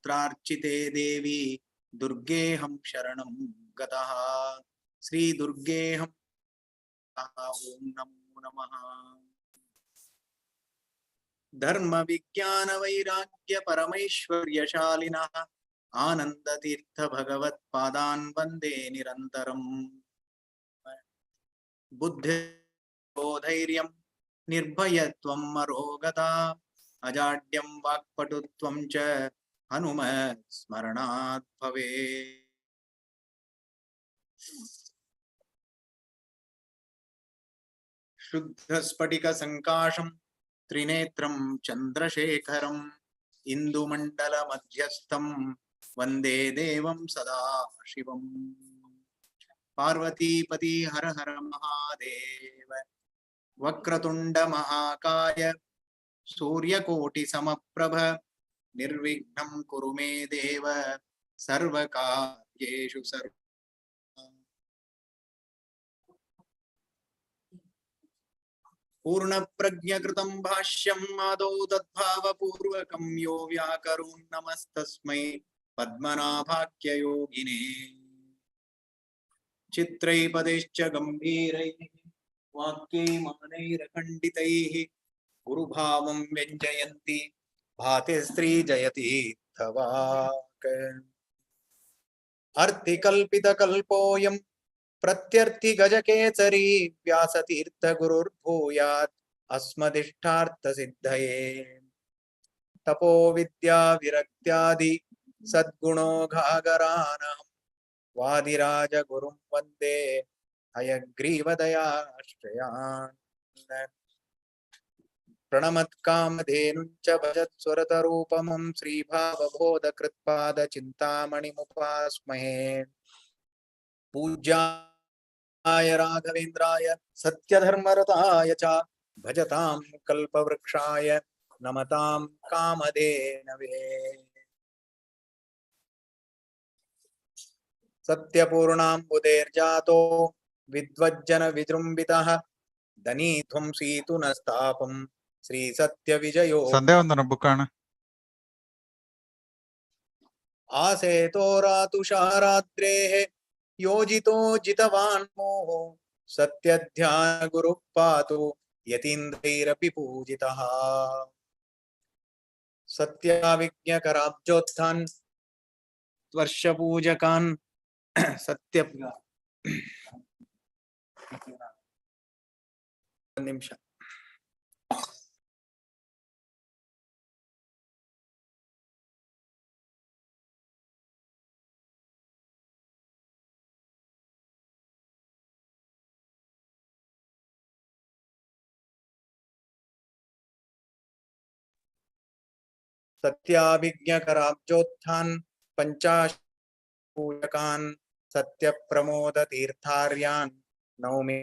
सर्वत्रार्चिते देवी दुर्गेऽहं शरणं गतः। श्री दुर्गेऽहं ॐ नमो नमः। धर्म विज्ञान वैराग्य परमैश्वर्यशालिनः आनंदतीर्थ भगवत्पादान् वन्दे निरन्तरम्। बुद्धिर्यो धैर्यं निर्भयत्वम् अरोगता अजाड्यं वाक्पटुत्वं च हनुमत् स्मरणात् भवेत्। शुद्धस्फटिकसङ्काशं त्रिनेत्रं चन्द्रशेखरम् इन्दुमण्डलमध्यस्थं वन्दे देवं सदा शिवम्। पार्वतीपति हर हर महादेव। वक्रतुंड महाकाय सूर्यकोटि समप्रभ निर्विघ्नं कुरु मे देव सर्वकार्येषु सर्वदा। पूर्णप्रज्ञकृतं भाष्यं आदौ तद्भावपूर्वकं यो व्याकरोन् नमस्तस्मै पद्मनाभाख्ययोगिने। चित्रैपदैश्च गम्भीरैः वाक्यैमानैरखण्डितैः गुरुभावं व्यञ्जयन्ति भाति स्त्री जयति तवाक्। अर्थिकल्पितकल्पोऽयं प्रत्यर्थि गजकेसरी व्यासतीर्थ गुरुर्भूयात् अस्मदिष्टार्थसिद्धये। तपो विद्या विरक्त्यादि सद्गुणोघागरानहं वादिराज गुरुं वन्दे हयग्रीवदयाश्रयान्। प्रणमत्कामधेनुञ्च भजत्स्वरतरूपमं श्रीभावबोधकृत्पादचिन्तामणिमुपास्महे। पूज्याय राघवेन्द्राय सत्यधर्मरताय च भजतां कल्पवृक्षाय नमतां कामधेनवे। सत्यपूर्णाम्बुधेर्जातो विद्वज्जन विजृम्भितः धनीध्वंसीतु नस्तापं श्री सत्यविजयो ಸಂಧ್ಯಾವಂದನ ಬುಕ್ಕಾಣ आसेतो रातुषाराद्रेः योजितो जितवान् मोहो सत्यध्यान गुरुः पातु यतीन्द्रैरपि पूजितः। सत्याविज्ञकराब्जोत्थान् वर्षपूजकान् सत्य निमिष सत्याभिज्ञकराब्जोत्थान् पंचाशूयकान् सत्यप्रमोद तीर्थार्यान् नौमि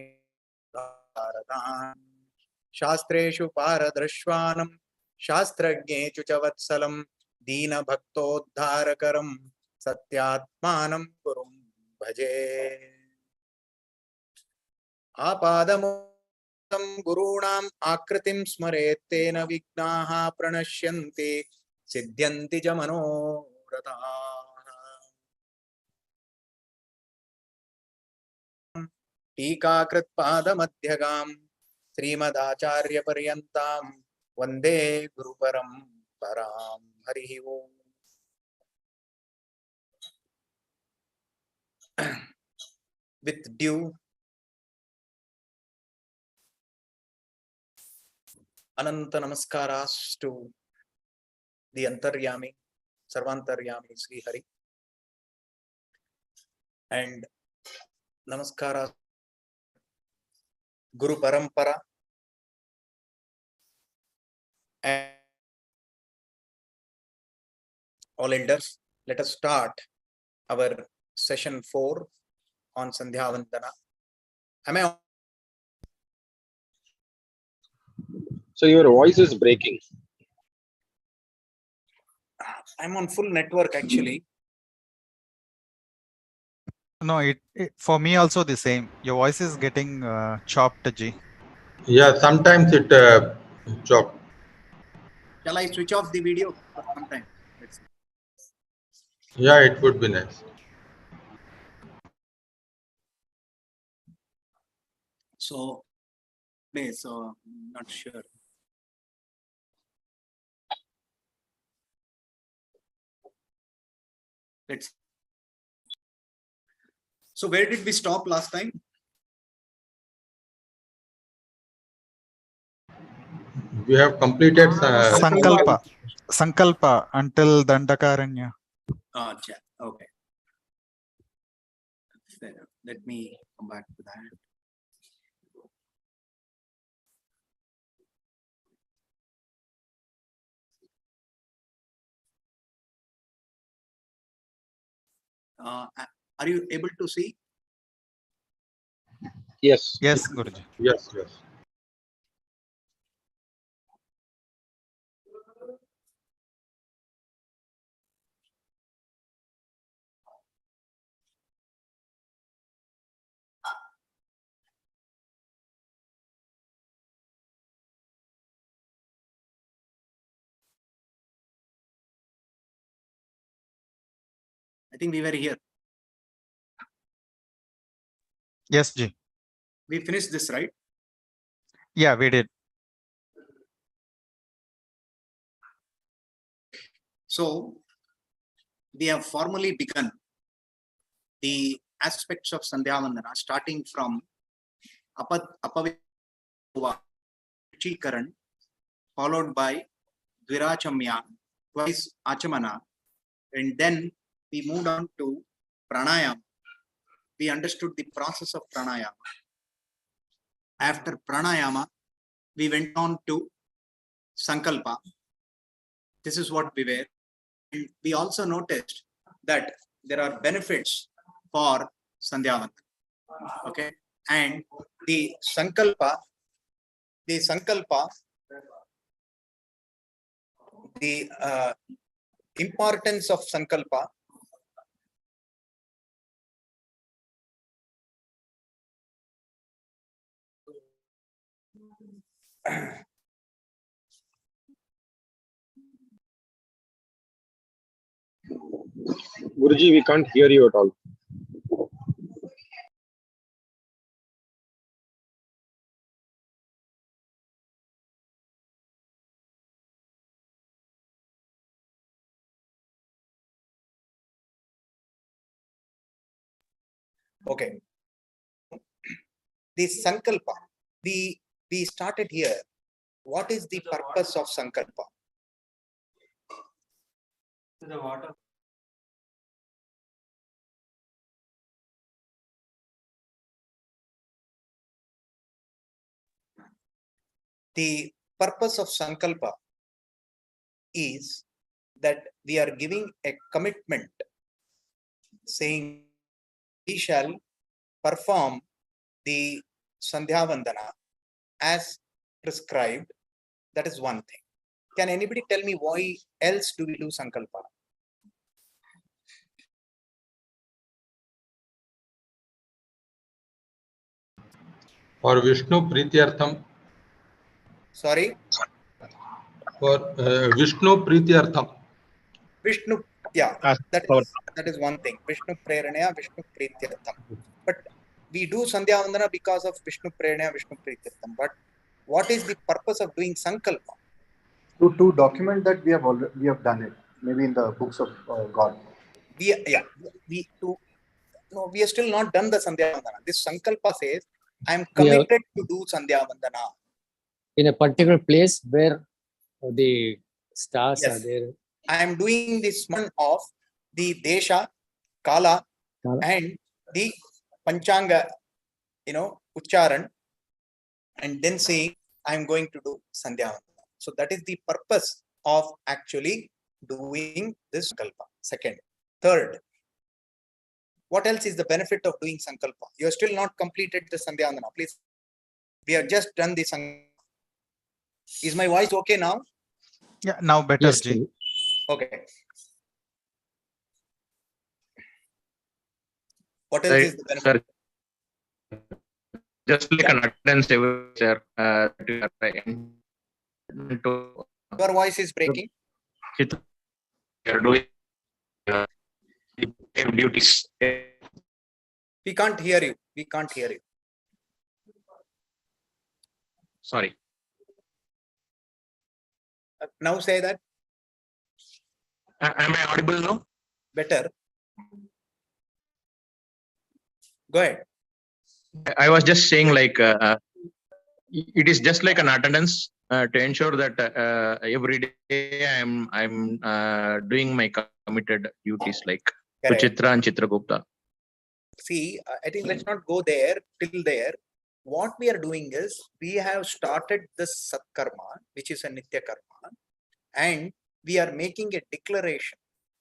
भारतान्। शास्त्रेषु पारदृश्वानं शास्त्रज्ञेषु च वत्सलं दीनभक्तोद्धारकरं सत्यात्मानं गुरुं भजे। आपादमूलं गुरूणाम् आकृतिं स्मरेत् तेन विघ्नाः प्रणश्यन्ति सिद्ध्यन्ति च मनोरथाः। टीकाकृत्पादमध्यगां श्रीमदाचार्यपर्यन्तां वन्दे गुरुपरम्परां। हरिः ओम्। With due Ananta Namaskaras to the Antaryami, Sarvantaryami Sri Hari, and Namaskaras Guru Parampara and all elders. Let us start our session 4 on Sandhya Vandana. Am I? So your voice is breaking. I'm on full network actually. No, it for me also the same. Your voice is getting chopped, G. Yeah, sometimes it chopped. Shall I switch off the video for some time? Let's see. Yeah, it would be nice. So, not sure. Let's. So where did we stop last time? We have completed Sankalpa until Dandakaranya. Yeah. Okay. Fair enough. Let me come back to that. Are you able to see? Yes. Yes, Guruji. yes, yes. I think we were here. Yes, Ji. We finished this, right? Yeah, we did. So we have formally begun the aspects of Sandhya Vandana, starting from Apavechikaran, followed by Dvirachamya, twice Achamana, and then we moved on to Pranayama. We understood the process of Pranayama. After Pranayama, we went on to Sankalpa. This is what we were. And we also noticed that there are benefits for Sandhya Vandana. Okay. And the Sankalpa, the importance of Sankalpa Guruji, we can't hear you at all. Okay. The Sankalpa, we started here. What is the purpose of Sankalpa? The water. The purpose of Sankalpa is that we are giving a commitment saying we shall perform the Sandhya Vandana as prescribed. That is one thing. Can anybody tell me why else do we do Sankalpa? For Vishnu Prityartham. Sorry? For Vishnu Prityartham. Vishnu, yeah, that is one thing. Vishnu Preranaya, Vishnu Prityartham. But we do Sandhya Vandana because of Vishnu Preranaya, Vishnu Prityartham. But what is the purpose of doing Sankalpa? To document that we have done it, maybe in the books of God. We are still not done the Sandhya Vandana. This Sankalpa says, I am committed to do Sandhya Vandana. In a particular place where the stars Yes. are there. I am doing this one of the Desha, Kala, and the Panchanga, Ucharan, and then saying, I am going to do Sandhya Vandana. So that is the purpose of actually doing this Sankalpa. Second. Third, what else is the benefit of doing Sankalpa? You are still not completed the Sandhya Vandana. Please, we have just done the Sankalpa. Is my voice okay now? Yeah, now better, Yes, Ji. Okay. What else is the benefit? Sir, just like an attendance, sir. Your voice is breaking. You're doing. their duties. We can't hear you. We can't hear you. Sorry. Now say that Am I audible now? better. Go ahead. I was just saying, like, it is just like an attendance to ensure that every day I'm doing my committed duties, like Correct. Suchitra and Chitragupta. See, I think let's not go there till there. What we are doing is we have started this Satkarma, which is a Nitya Karma, and we are making a declaration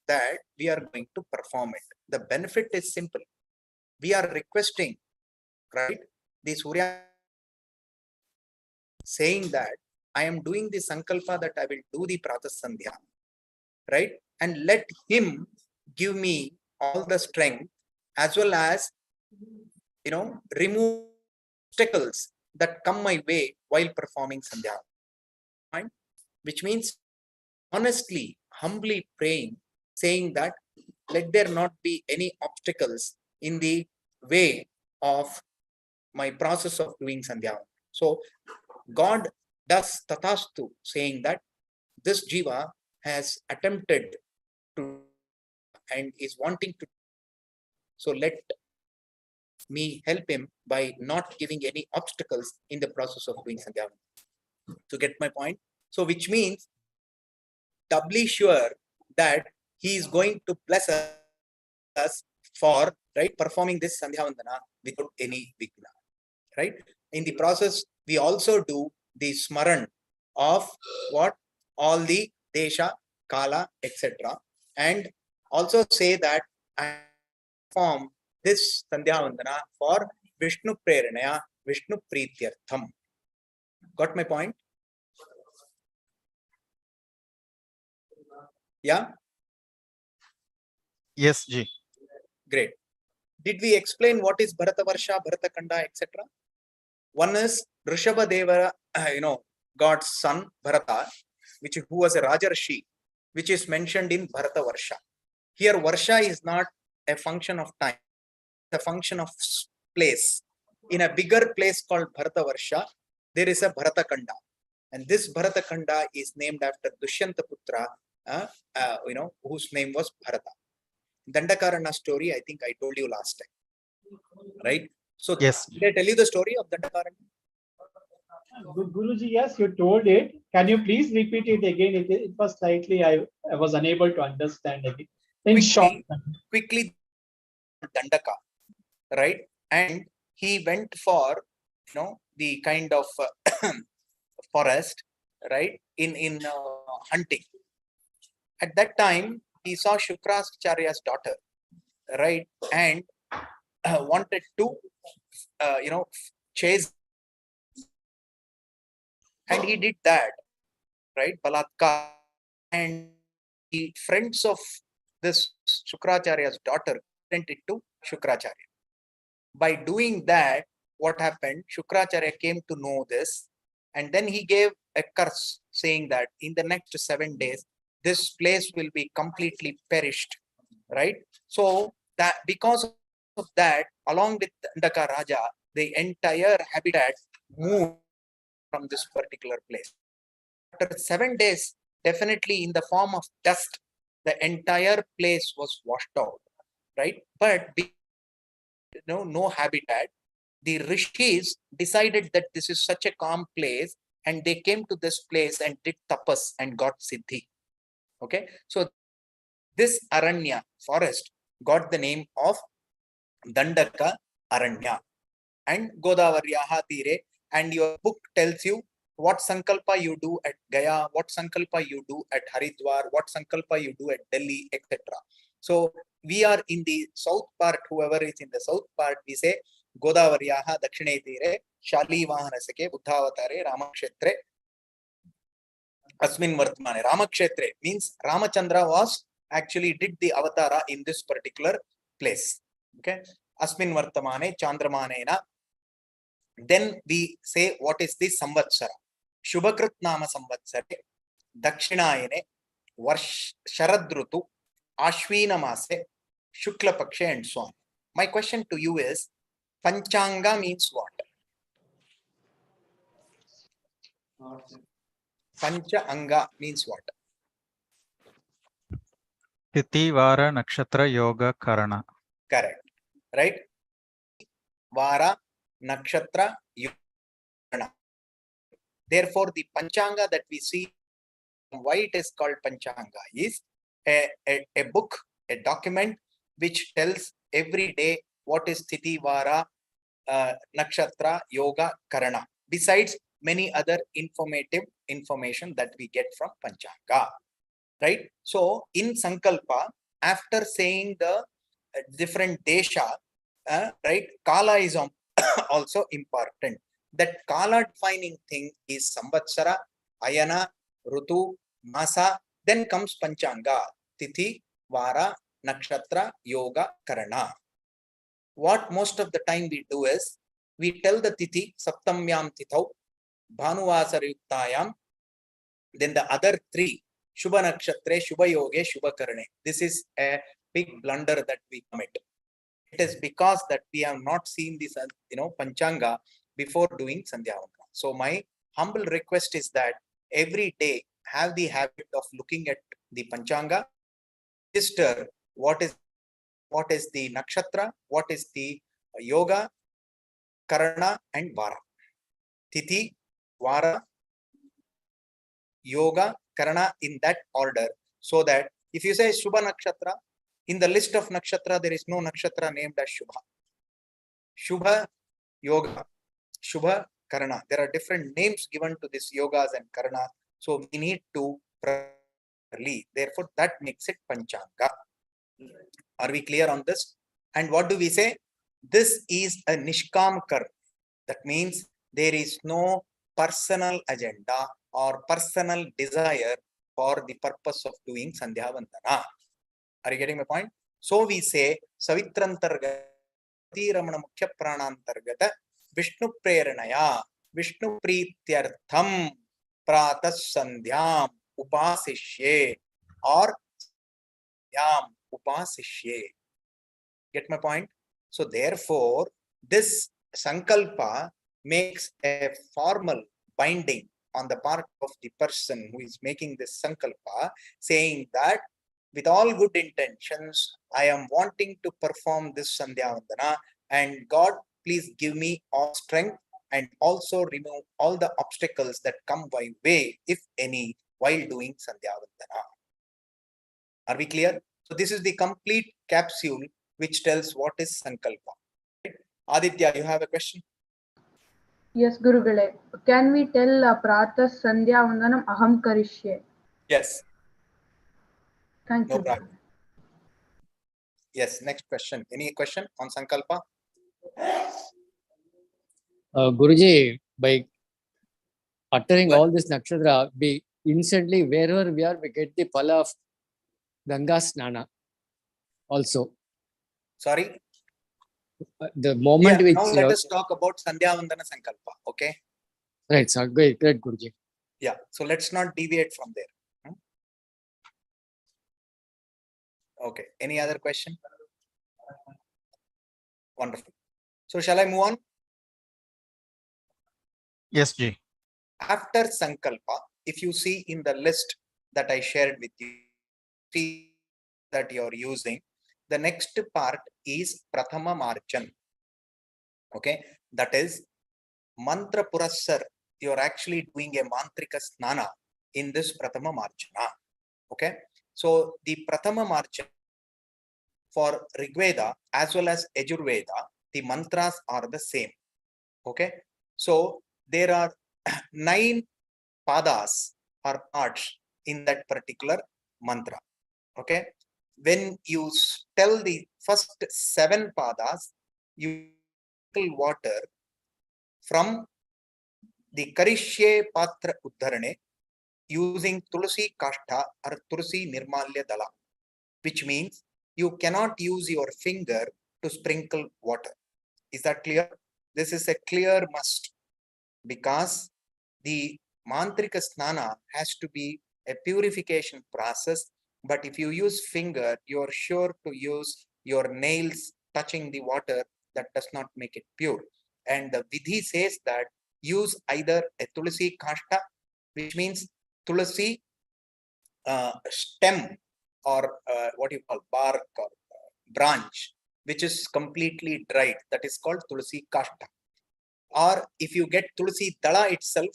that we are going to perform it. The benefit is simple. We are requesting, right, the Surya saying that I am doing the Sankalpa that I will do the Pratha Sandhya, right? And let him give me all the strength as well as, remove obstacles that come my way while performing Sandhya. Right? Which means honestly, humbly praying, saying that let there not be any obstacles in the way of my process of doing Sandhya. So God does Tatastu, saying that this Jiva has attempted to and is wanting to. So let me help him by not giving any obstacles in the process of doing Sandhya. To get my point? So which means doubly sure that he is going to bless us for performing this Sandhya Vandana without any vigna. Right? In the process, we also do the smaran of what? All the Desha, Kala, etc. And also say that I perform this Sandhya Vandana for Vishnu Preranaya, Vishnu Prityartham. Got my point? Yeah? Yes, Ji. Great. Did we explain what is Bharata Varsha, Bharata Kanda, etc.? One is Rishabha Deva, God's son, Bharata, who was a Rajarshi, which is mentioned in Bharata Varsha. Here, Varsha is not a function of time, it's a function of place. In a bigger place called Bharata Varsha, there is a Bharata Kanda. And this Bharata Kanda is named after Dushyanta Putra, whose name was Bharata. Dandakarana story, I think I told you last time, right? So, Yes. did I tell you the story of Dandakarana? Guruji, yes, you told it. Can you please repeat it again? It was slightly, I was unable to understand again. In short. Quickly, Dandaka, right? And he went for, the kind of forest, right? In hunting. At that time, he saw Shukracharya's daughter, right? And wanted to, chase. And he did that, right? Balatkar. And the friends of this Shukracharya's daughter sent it to Shukracharya. By doing that, what happened? Shukracharya came to know this, and then he gave a curse saying that in the next 7 days, this place will be completely perished, right? So that because of that, along with Dandaka Raja, the entire habitat moved from this particular place. After 7 days, definitely in the form of dust, the entire place was washed out, right? But no habitat, the rishis decided that this is such a calm place, and they came to this place and did tapas and got siddhi. Okay, so this aranya forest got the name of Dandaka Aranya and Godavaryaha Tire. And your book tells you what sankalpa you do at Gaya, what sankalpa you do at Haridwar, what sankalpa you do at Delhi, etc. So we are in the south part. Whoever is in the south part, we say Godavaryaha Dakshine Tire, Shali Vahanasake, Buddhavatare, Ramakshetre, Asmin Vartmane. Ramakshetre means Ramachandra was actually did the avatara in this particular place. Okay. Asmin Vartamane, Chandramanena. Then we say what is the Samvatsara. Shubhakrit Nama Samvatsare, Dakshinayane, Sharadrutu, Ashvina Mase, Shukla Paksha, and so on. My question to you is, Panchanga means what? Pancha Anga means what? Tithi, Vara, Nakshatra, Yoga, Karana. Correct. Right? Vara, Nakshatra, Yoga, Karana. Therefore, the Panchanga that we see, why it is called Panchanga, is a book, a document which tells every day what is Tithi, Vara, Nakshatra, Yoga, Karana, besides many other information that we get from Panchanga. Right? So, in Sankalpa, after saying the different Desha, right, Kala is also important. That Kala defining thing is Samvatsara, Ayana, Rutu, Masa, then comes Panchanga, Tithi, Vara, Nakshatra, Yoga, Karana. What most of the time we do is, we tell the Tithi, Saptamyam Tithau, Bhanuvasarayuktayam, then the other three, Shubha Nakshatre, Shubha Yoge, Shubha Karane. This is a big blunder that we commit. It is because that we have not seen this, Panchanga before doing Sandhya Vandana. So my humble request is that every day have the habit of looking at the Panchanga, register what is the Nakshatra, what is the Yoga, Karana and Vara. Tithi, Vara, Yoga, Karana in that order, so that if you say Shubha Nakshatra, in the list of Nakshatra, there is no Nakshatra named as Shubha. Shubha Yoga, Shubha Karana. There are different names given to these yogas and Karana. So we need to properly. Therefore, that makes it Panchanga. Are we clear on this? And what do we say? This is a Nishkam Karma. That means there is no personal agenda or personal desire for the purpose of doing Sandhya Vandana. Are you getting my point? So we say Savitrantargata Ramana Mukhya Pranantargata Vishnu Preranaya Vishnu Prityartham Pratas Sandhyam Upasishye or Yam Upasishye. Get my point? So therefore, this Sankalpa makes a formal binding on the part of the person who is making this Sankalpa, saying that with all good intentions, I am wanting to perform this Sandhya Vandana, and God, please give me all strength and also remove all the obstacles that come my way, if any, while doing Sandhya Vandana. Are we clear? So this is the complete capsule which tells what is Sankalpa. Aditya, you have a question? Yes, Gurugule. Can we tell Pratha Sandhya Vandanam Aham Karishye? Yes. Thank No you. problem. Yes, next question. Any question on Sankalpa? Guruji, by uttering all this nakshatra, we instantly, wherever we are, we get the phala of Ganga Snana also. Sorry? The moment which... Now let us talk about Sandhya Vandana Sankalpa, okay? Right, sir. Great, Guruji. Yeah, so let's not deviate from there. Okay, any other question? Wonderful. So shall I move on? Yes, Ji. After Sankalpa, if you see in the list that I shared with you, see that you are using, the next part is Prathama Marchan. Okay, that is Mantra Purassar. You are actually doing a Mantrika Snana in this Prathama Marchana. Okay, so the Prathama Marchana for Rigveda as well as Yajurveda, the mantras are the same. Okay, so there are 9 padas or parts in that particular mantra. Okay, when you tell the first 7 padas, you sprinkle water from the Karishye Patra Uddharane using Tulsi Kashta or Tulsi Nirmalya Dala, which means you cannot use your finger to sprinkle water. Is that clear? This is a clear must, because the Mantrika Snana has to be a purification process. But if you use finger, you are sure to use your nails touching the water, that does not make it pure. And the Vidhi says that use either a Tulsi Kashta, which means Tulsi stem, or what you call bark or branch, which is completely dried. That is called Tulsi Kashta. Or if you get Tulsi Dala itself,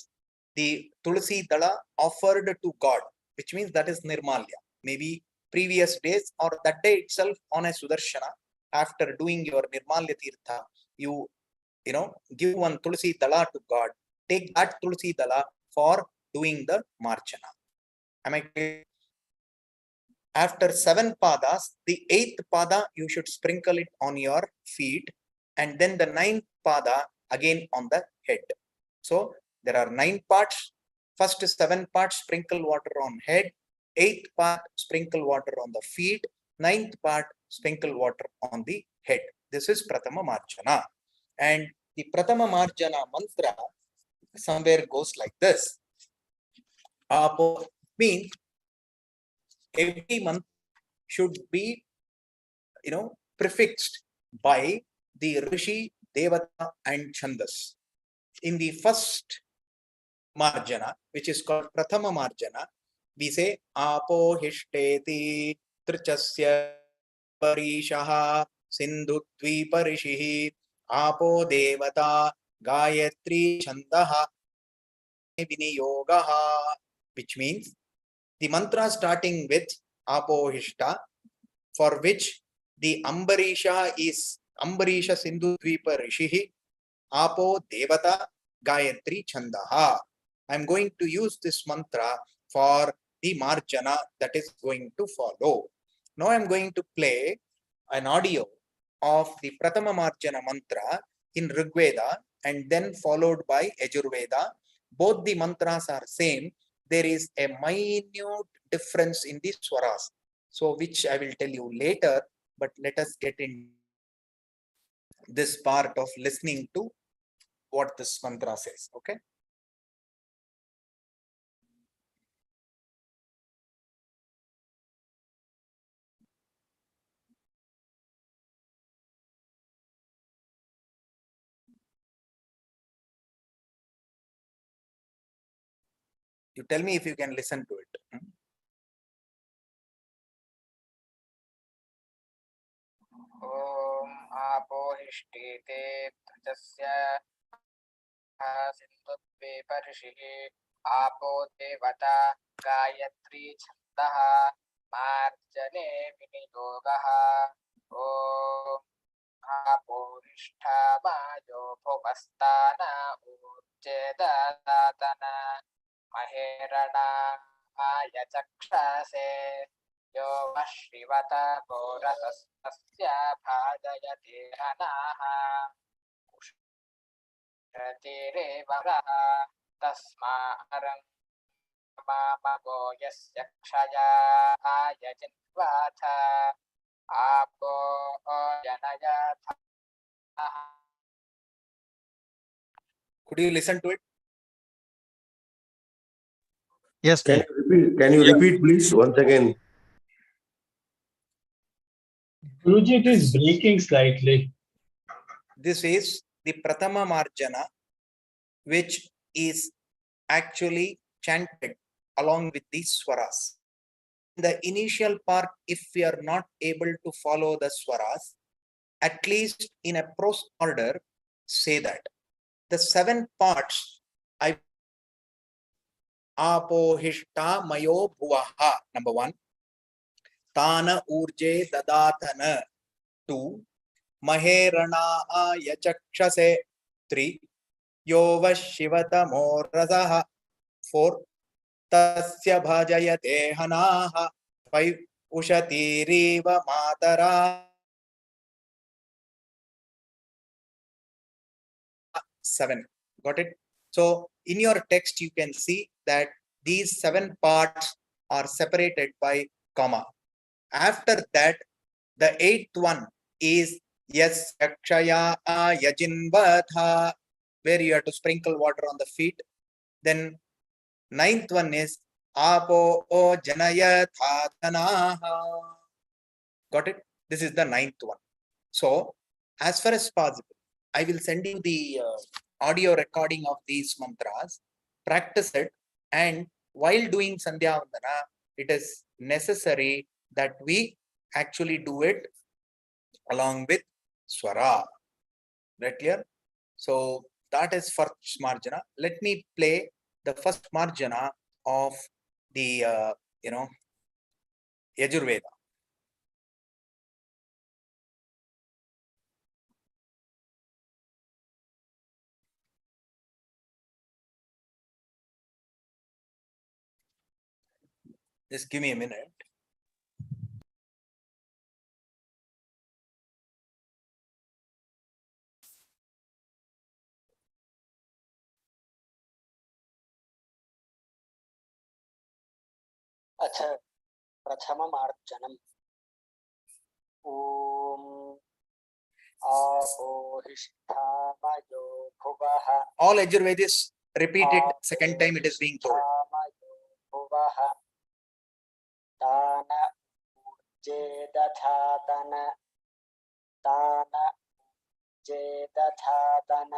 the Tulsi Dala offered to God, which means that is Nirmalya. Maybe previous days or that day itself on a Sudarshana, after doing your Nirmalya Tirtha, you give one Tulsi Dala to God. Take that Tulsi Dala for doing the Marchana. Am I clear? After 7 padas, the 8th pada you should sprinkle it on your feet, and then the 9th pada again on the head. So there are 9 parts. First 7 parts sprinkle water on head, 8th part sprinkle water on the feet, 9th part sprinkle water on the head. This is Pratama Marjana. And the Pratama Marjana mantra somewhere goes like this. Apo means every month should be prefixed by the Rishi, Devata and Chandas. In the first Marjana, which is called Prathama Marjana, we say Apo Hishteti Trichasya Parishaha Sindhu Dviparishihi Apo Devata Gayatri Chandaha Viniyogaha, which means the mantra starting with Apohishta, for which the Ambarisha is Ambarisha Sindhu Dvipa Rishihi, Apo Devata Gayatri Chandaha. I am going to use this mantra for the Marjana that is going to follow. Now I am going to play an audio of the Pratama Marjana mantra in Rigveda and then followed by Yajurveda. Both the mantras are same. There is a minute difference in the swaras, so which I will tell you later, but let us get in this part of listening to what this mantra says. Okay. You tell me if you can listen to it. Om Apohishtete Trichasya Sindhudve Parishihi Apo Devata Gayatri Chandaha Marjane Viniyogaha Om Apohishtha Mayo Bhuvastana Ujjedatana Maherana Ayachakshase Yo Vashivata Goratasya Bhadayate Hanaha Ushatire Varaha Tasma Aram Mamago Yasya Kshaya Ayajinvata Apo Janayatha. Could you listen to it? Yes, Can dear. you repeat? Can you repeat, please, once again? Guruji, it is breaking slightly. This is the Pratama Marjana, which is actually chanted along with the swaras. In the initial part, if we are not able to follow the swaras, at least in a prose order, say that. The 7 parts, I Apohishta Mayo Bhuvaha, number 1. Tana Urje Dadatana, 2. Maherana Yachakshase, 3. Yova Shivata Morazaha, 4. Tasya Bhajayate Hanaha, 5. Ushatiriva Matara, 7. Got it? So in your text, you can see that these 7 parts are separated by comma. After that, the 8th one is Yes Yakshaya Yajinvatha, where you have to sprinkle water on the feet. Then 9th one is Apo O Janayathatanaha. Got it? This is the 9th one. So as far as possible, I will send you the audio recording of these mantras, practice it, and while doing Sandhya Vandana, it is necessary that we actually do it along with Swara. Right, clear? So that is first marjana. Let me play the first marjana of the Yajurveda. Just give me a minute. अथ प्रथममार्जनम् ॐ आपोहिष्ठामयो भुवः All Yajurvedis repeat it second time it is being told. भुवः तान ऊर्जे दधातन तान ऊर्जे दधातन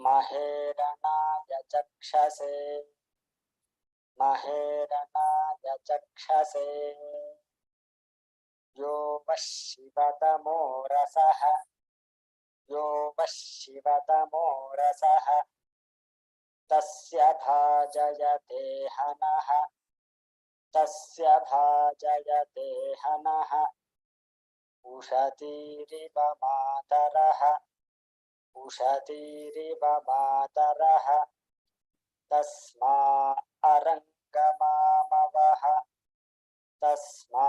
महेरणाय चक्षसे महेरणाय चक्षसे यो वः शिवतमो रसः यो वः शिवतमो रसः तस्य भाजयते हनः तस्य भाजयते हनः उषतीरिव मातरः उषतीरिव मातरः तस्मा अरङ्गमामवः तस्मा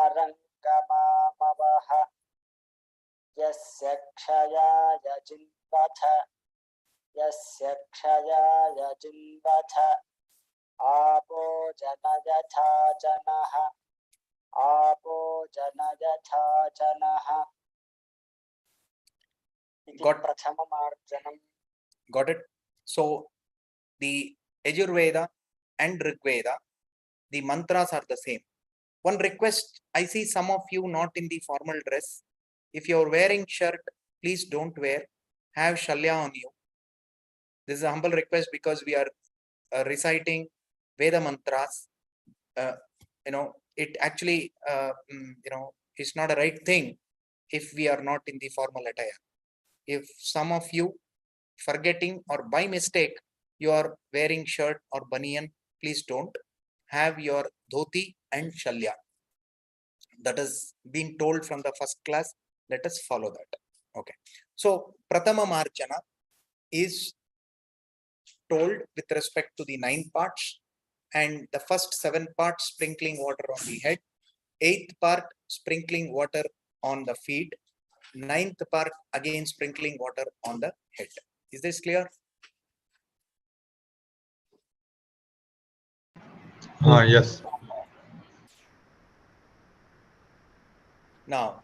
अरङ्गमामवः यस्य क्षयाय जिन्वथ यस्य क्षयाय जिन्वथ आपो जनयथा जनः आपो जनयथा जनः इति प्रथममार्जनम्. Got it? So the Yajurveda and Rigveda, the mantras are the same. One request, I see some of you not in the formal dress. If you're wearing shirt, please don't wear. Have shalya on you. This is a humble request because we are reciting Veda mantras. It actually, it's not a right thing if we are not in the formal attire. If some of you forgetting or by mistake you are wearing shirt or banyan, please don't. Have your dhoti and shalya. That has been told from the first class. Let us follow that. Okay. So Pratama Marjana is told with respect to the 9 parts, and the first 7 parts sprinkling water on the head, 8th part sprinkling water on the feet, 9th part again sprinkling water on the head. Is this clear? Yes. Now,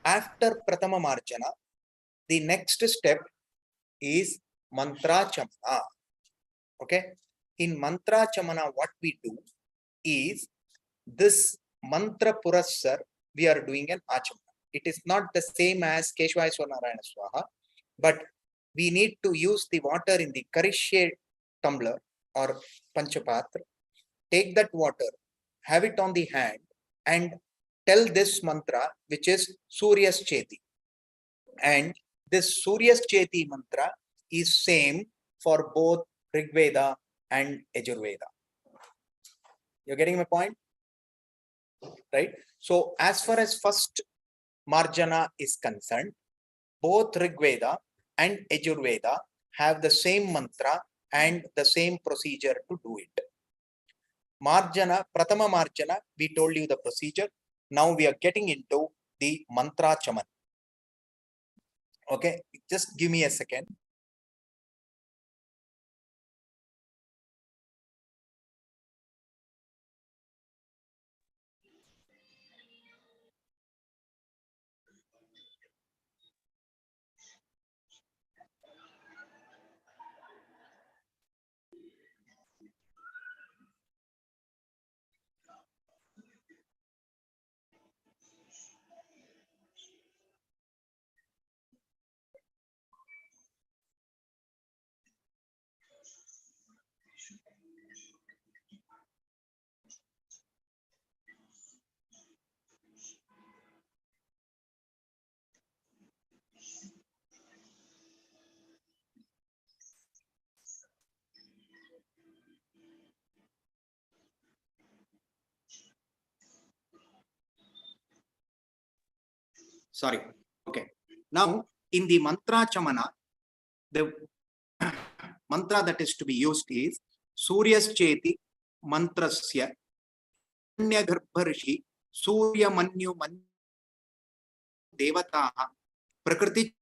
after Pratama Marjana, the next step is Mantra Chamana. Okay. In Mantra Chamana, what we do is this Mantra Purassar, we are doing an Achamana. It is not the same as Keshvaya Swarnarayana Swaha, but we need to use the water in the Karishye tumbler or Panchapatra. Take that water, have it on the hand, and tell this mantra, which is Suryas Cheti. And this Suryas Cheti mantra is same for both Rigveda and Yajurveda. You're getting my point? Right? So as far as first Marjana is concerned, both Rigveda and Yajurveda have the same mantra and the same procedure to do it. Marjana, Pratama Marjana, we told you the procedure. Now we are getting into the Mantra Chaman. Okay, just give me a second. Sorry. Okay. Now in the mantra chamana, the mantra that is to be used is Suryascheti mantrasya Garbharshi Surya Manyu Devataha Prakriti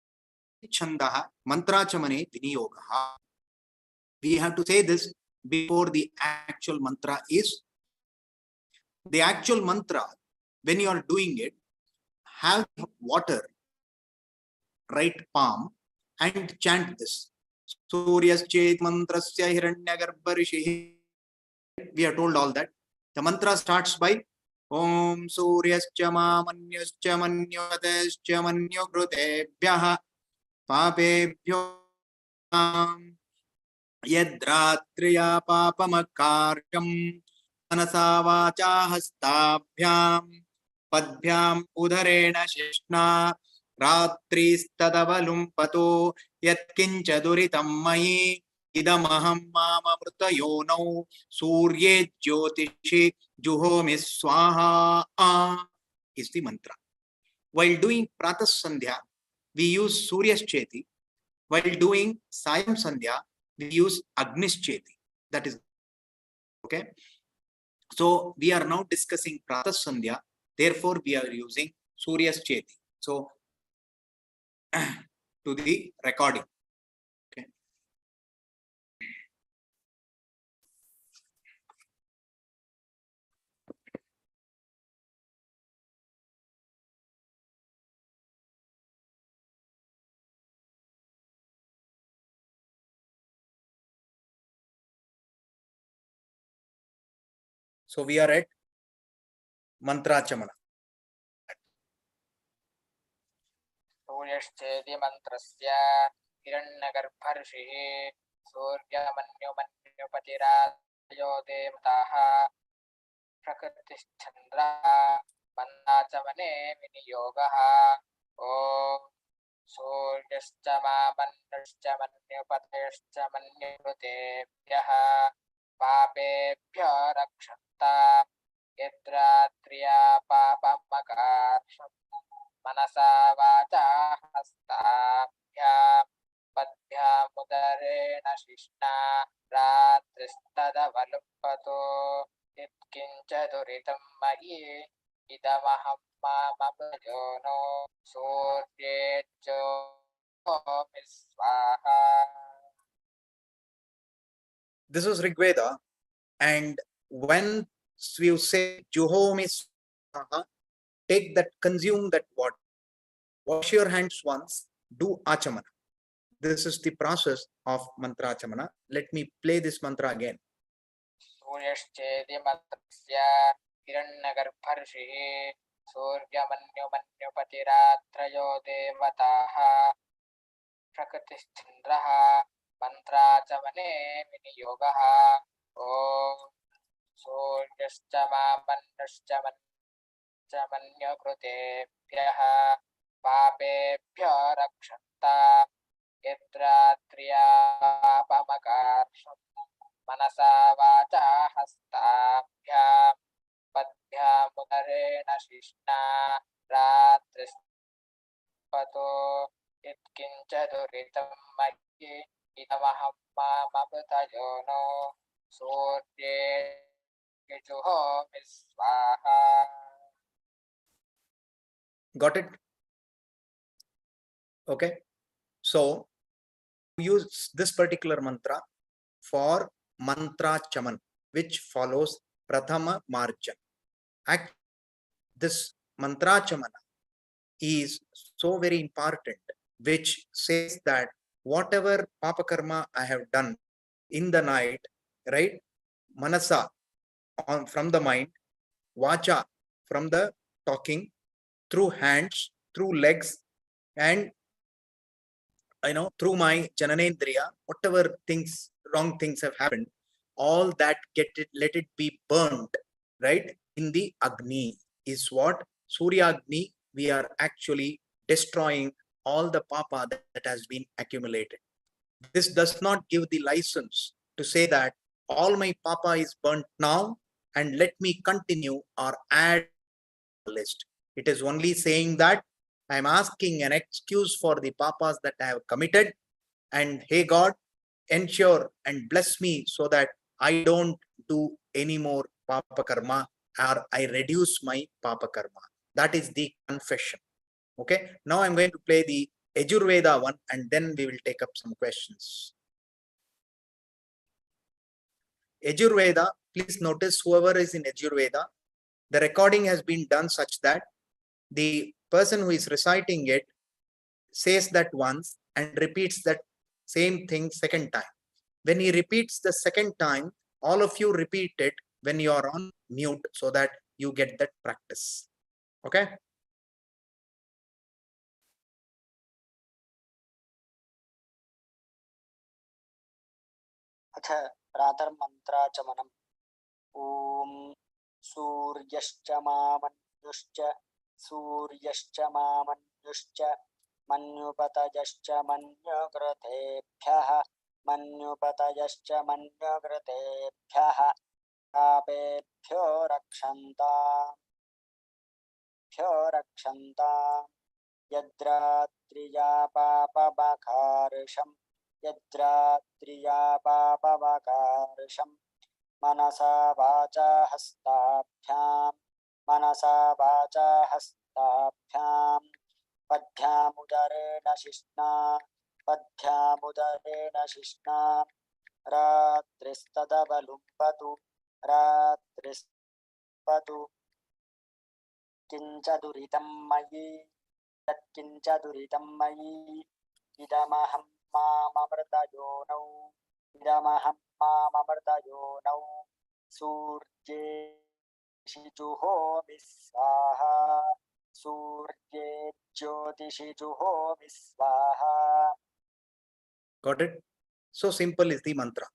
Chandaha Mantrachamane Viniyogaha. We have to say this before the actual mantra is. The actual mantra, when you are doing it, have water, right palm, and chant this. Suryaschet mantrasya hiranyagarbharishihi. We are told all that. The mantra starts by Om Suryascha Manyascha Manyotescha Manyogrutebhyaha Papebhyo Yadratriya Papamakarkam Manasa Vacha Hastabhyam Padbhyam Udarena Shishna Ratristadavalum Pato Yatkincha Duritam Mayi Idamaham Mama Mrutayono Surye Jyotishi Juhomi Swaha is the mantra. While doing Pratas Sandhya, we use Suryascheti. While doing Sayam Sandhya, we use Agnischeti. That is okay. So we are now discussing Pratas Sandhya. Therefore, we are using Suryascheti. So to the recording. Okay. So we are at mantra chamana. Suryascheti mantrasya hiranyagarbharshiः Suryamanyumanyupatirayo devataha Prakritischandraः Mandachamane viniyogaha Om Suryascha Mamannascha Manyupatayascha Manyukrutebhyah Papebhyo rakshanta Yadratriya Papamakarsham Manasa Vacha Hastabhyam Padbhyam Udarena Shishna Ratristadavalumpato Yatkincha Duritam Mayi Idamaham Mamaprayono Suryecho Miswaha. This is Rigveda, and when you say Juhomi Swaha, take that, consume that water, wash your hands once, do Achamana. This is the process of mantra Achamana. Let me play this mantra again. Suryascheti mantrasya hiranyagarbharshiः Suryamanyumanyupatiratrayo devataha Prakritischandraः Mantrachamane viniyogaha Om Suryascha Mamannascha Manyukrutebhyah Papebhyo rakshanta Yadratriya Papamakarsham Manasa Vacha Hastabhyam Padbhyam Udarena Shishna Ratristpato Yatkincha Duritam Mayi Idamaham Mamaprutayono Surye Juhomi Swaha. Got it? Okay. So use this particular mantra for mantra chaman, which follows prathama marjan. This mantra chamana is so very important, which says that whatever papa karma I have done in the night, right? Manasa from the mind, vacha from the talking, through hands, through legs, and through my jananendriya, whatever things, wrong things have happened, all that let it be burnt, right? In the Agni is what Surya Agni. We are actually destroying all the papa that has been accumulated. This does not give the license to say that all my papa is burnt now and let me continue or add list. It is only saying that I am asking an excuse for the papas that I have committed. And hey God, ensure and bless me so that I don't do any more papa karma, or I reduce my papa karma. That is the confession. Okay. Now I'm going to play the Yajurveda one, and then we will take up some questions. Yajurveda, please notice whoever is in Yajurveda, the recording has been done such that the person who is reciting it says that once and repeats that same thing second time. When he repeats the second time, all of you repeat it when you are on mute so that you get that practice. Okay. अथ प्रातर्मन्त्राचमनम् ॐ सूर्यश्च मामन्युश्च सूर्यश्च मामन्युश्च मन्युपतयश्च मन्युकृतेभ्यः मन्युपतयश्च मन्युकृतेभ्यः पापेभ्यो रक्षन्ताम् यद्रात्रिया पापमकार्षम् यद्रात्रिया पापमकार्षम् मनसा वाचा हस्ताभ्याम् पद्भ्यामुदरेण शिष्णा रात्रिस्तदबलुम्पतु किञ्च दुरितं मयि यत्किञ्च दुरितं मयि इदमहं माममृतयोनौ सूर्ये शिजुहोमि स्वाहा सूर्ये ज्योतिषिजुहोमि स्वाहा. Got it? So simple is the mantra.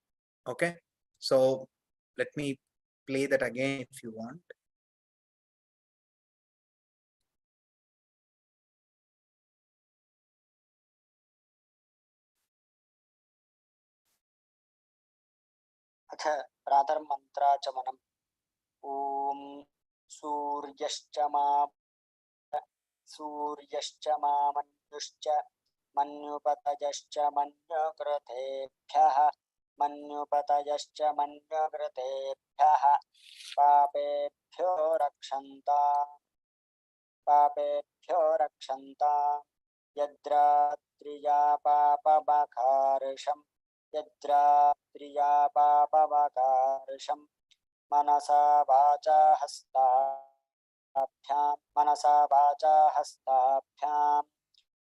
Okay. So let me play that again if you want. अथ प्रातर्मन्त्राचमनम् ॐ सूर्यश्च मामन्युश्च मन्युपतयश्च मन्युकृतेभ्यः पापेभ्यो रक्षन्ताम् यद्रात्रिया पापमकार्षम् मनसा वाचा हस्ताभ्याम्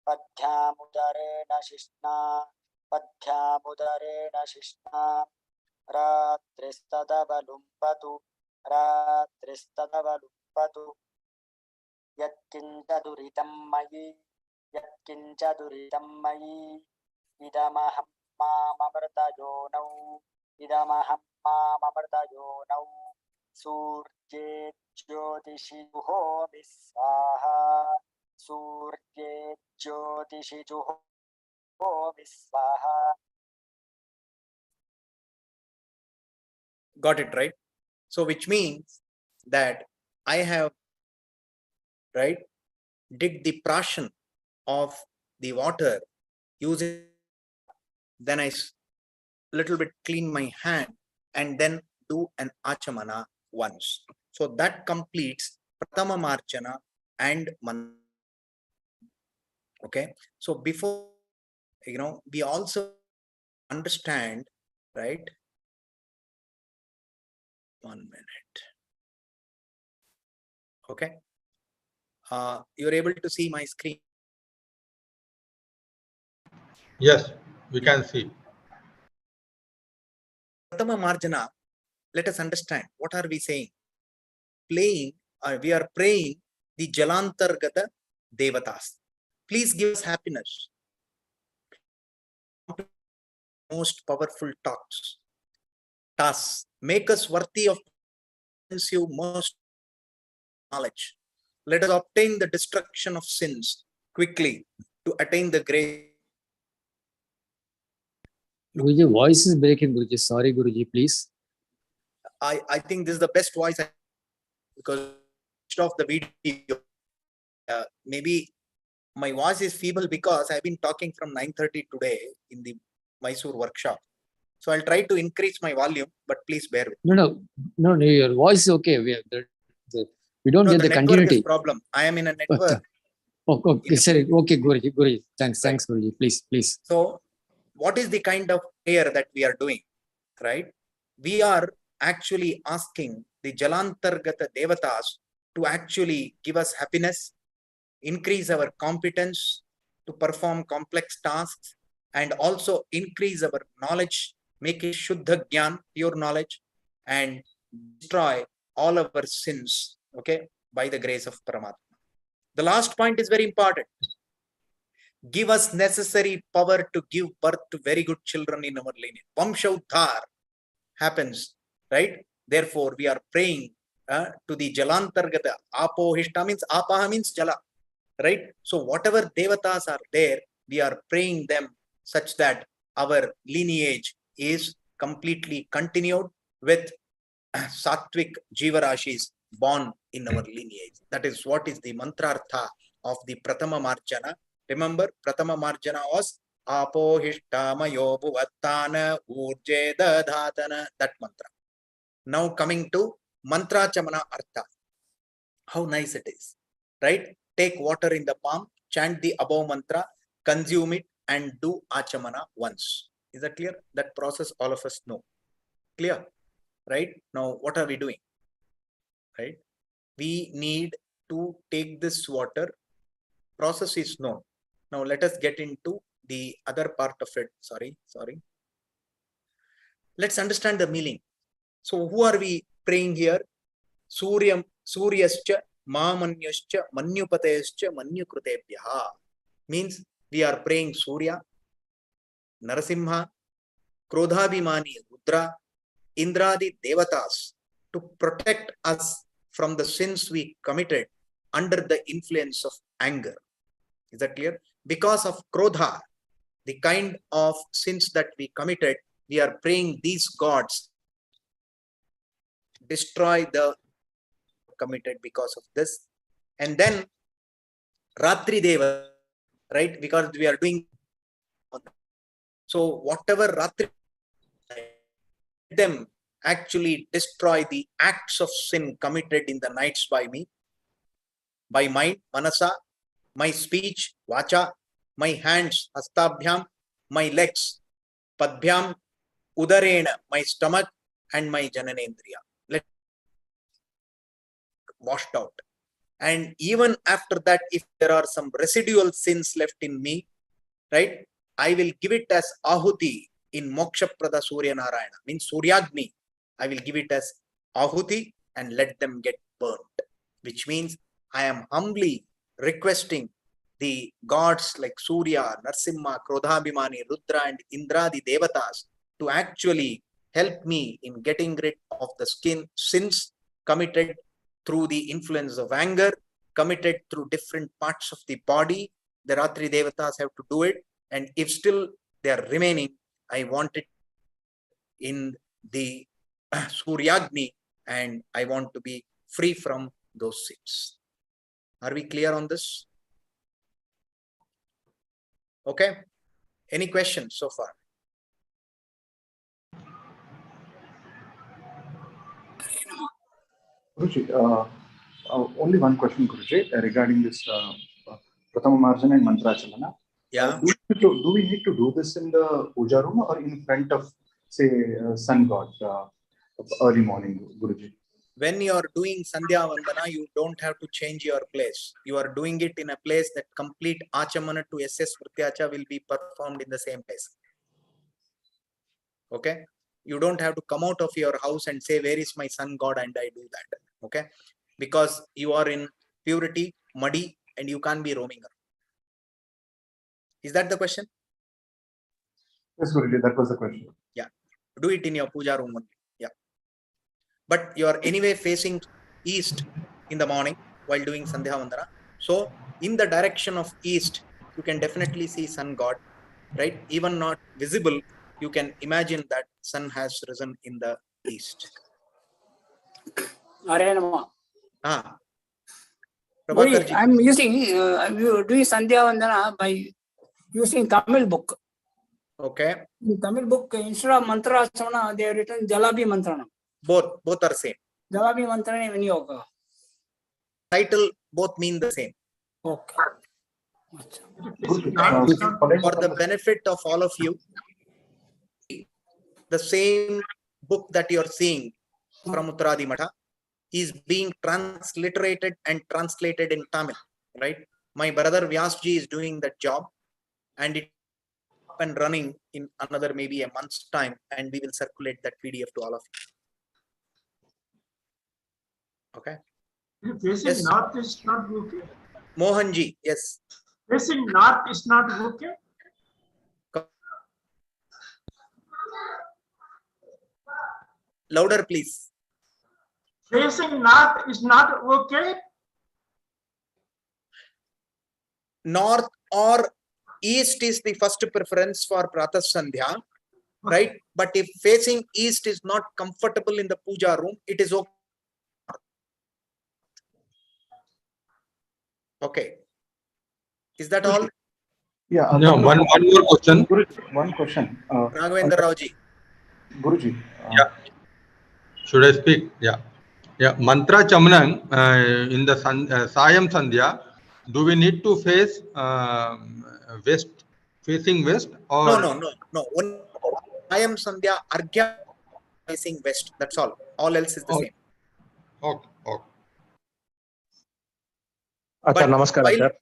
पद्भ्यामुदरेण शिष्णा रात्रिस्तदबलुम्पतु यत्किञ्च दुरितं मयि इदमहं माममृतयोनौ सूर्ये ज्योतिषिजुहोमि स्वाहा सूर्ये ज्योतिषिजुहोमि स्वाहा. Got it, right? So which means that I have, right, did the prashan of the water using, then I little bit clean my hand and then do an achamana once. So that completes pratama marchana and mantra. Okay. So before, we also understand, right? 1 minute. Okay. You're able to see my screen. Yes, we can see. Pratama marjana, let us understand what are we saying. We are praying the Jalantargata Devatas. Please give us happiness. Most powerful tasks. Make us worthy of you most knowledge. Let us obtain the destruction of sins quickly to attain the grace. Guruji, voice is breaking, Guruji. Sorry, Guruji, please. I think this is the best voice because of the video, maybe my voice is feeble because I've been talking from 9:30 today in the Mysore workshop. So I'll try to increase my volume, but please bear with me. No, your voice is okay. We don't No, get the the network continuity. is problem. I am in a network. Okay, sorry. Okay, Guruji. Thanks, Guruji. Please. So what is the kind of prayer that we are doing, right? We are actually asking the Jalantargata Devatas to actually give us happiness, increase our competence to perform complex tasks, and also increase our knowledge, make it Shuddha Gyan, pure knowledge, and destroy all our sins, okay, by the grace of Paramatma. The last point is very important. Give us necessary power to give birth to very good children in our lineage. Vamsha Uddhar happens, right? Therefore, we are praying to the Jalantargata. Apohishta means apaha means jala, right? So whatever devatas are there, we are praying them such that our lineage is completely continued with sattvic jivarashis born in our lineage. That is what is the mantrartha of the Pratama Marjana. Remember, Pratama Marjana was Apohishtamayo Bhuvattana Urje Dadhatana, that mantra. Now coming to Mantra Chamana Artha. How nice it is, right? Take water in the palm, chant the above mantra, consume it, and do Achamana once. Is that clear? That process all of us know. Clear? Right? Now, what are we doing? Right? We need to take this water. Process is known. Now, let us get into the other part of it. Sorry. Let's understand the meaning. So, who are we praying here? Suryascha Mamanyascha Manyupatescha Manyukrutebhyaha. Means we are praying Surya, Narasimha, Krodhabhimani Rudra, Indradi Devatas to protect us from the sins we committed under the influence of anger. Is that clear? Because of Krodha, the kind of sins that we committed, we are praying these gods destroy the committed because of this. And then Ratri Deva, right? Because we are doing so whatever Ratri, them actually destroy the acts of sin committed in the nights by me, by mind, manasa, my speech, vacha, my hands, hastabhyam, my legs, padbhyam, udarena, my stomach, and my jananendriya. Let washed out. And even after that, if there are some residual sins left in me, right, I will give it as ahuti in Moksha Prada Surya Narayana, means Suryagni. I will give it as ahuti and let them get burnt, which means I am humbly requesting the gods like Surya, Narsimha, Krodhabhimani, Rudra, and Indra, the Devatas, to actually help me in getting rid of the sins committed through the influence of anger, committed through different parts of the body. The Ratri Devatas have to do it. And if still they are remaining, I want it in the Suryagni, and I want to be free from those sins. Are we clear on this? Okay. Any questions so far? Guruji, only one question, Guruji, regarding this Pratama Marjana and Mantra Chalana. Yeah. Do we need to do this in the puja room or in front of, say, sun god early morning, Guruji? When you are doing Sandhya Vandana, you don't have to change your place. You are doing it in a place that complete Achamana to SS Pratyacha will be performed in the same place. Okay? You don't have to come out of your house and say, where is my sun god, and I do that. Okay? Because you are in purity, muddy, and you can't be roaming around. Is that the question? Yes, Guruji, that was the question. Yeah. Do it in your puja room only. Yeah. But you are anyway facing east in the morning while doing Sandhya Vandana. So in the direction of east, you can definitely see sun god, right? Even not visible, you can imagine that sun has risen in the east. Ah. Prabhakarji. I'm using, I'm doing Sandhya Vandana by using Tamil book. Okay. In Tamil book, instead of mantra asana, they have written Jalabi Mantrana. Both are same. Jalabi Mantrana Vinyoga. Title both mean the same. Okay. For the benefit of all of you, the same book that you're seeing from Uttaradi Matha is being transliterated and translated in Tamil, right? My brother Vyasji is doing that job, and it's up and running in another maybe a month's time, and we will circulate that PDF to all of you. Okay. Facing Yes. north is not okay. Mohanji, yes. Facing north is not okay. Louder, please. Facing north is not okay. North or east is the first preference for Pratah Sandhya, right? But if facing east is not comfortable in the puja room, it is okay. Okay. Is that all? Yeah. No, one more question. Guruji, one question. Raghavendra Raoji. Guruji. Yeah. Should I speak? Yeah. Yeah. Mantra Chamanang in the Sayam Sandhya, do we need to face west, facing west, or No. One I am Sandhya Arghya facing west. That's all. All else is the same. Okay. Achha, namaskar, while sir.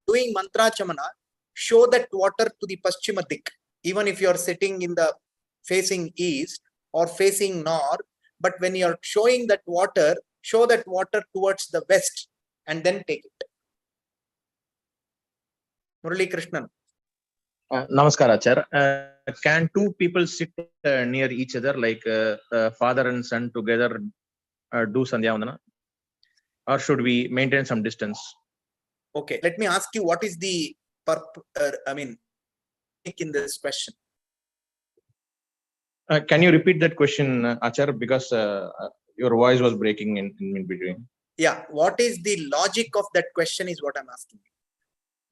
doing mantra chamana, show that water to the Paschima Dik. Even if you are sitting in the facing east or facing north, but when you are showing that water, show that water towards the west and then take it. Murali Krishnan. Namaskar, Achar. Can two people sit near each other, like father and son together, do Sandhya Vandana? Or should we maintain some distance? Okay, let me ask you, what is the in this question? Can you repeat that question, Achar? Because your voice was breaking in between. Yeah, what is the logic of that question is what I'm asking.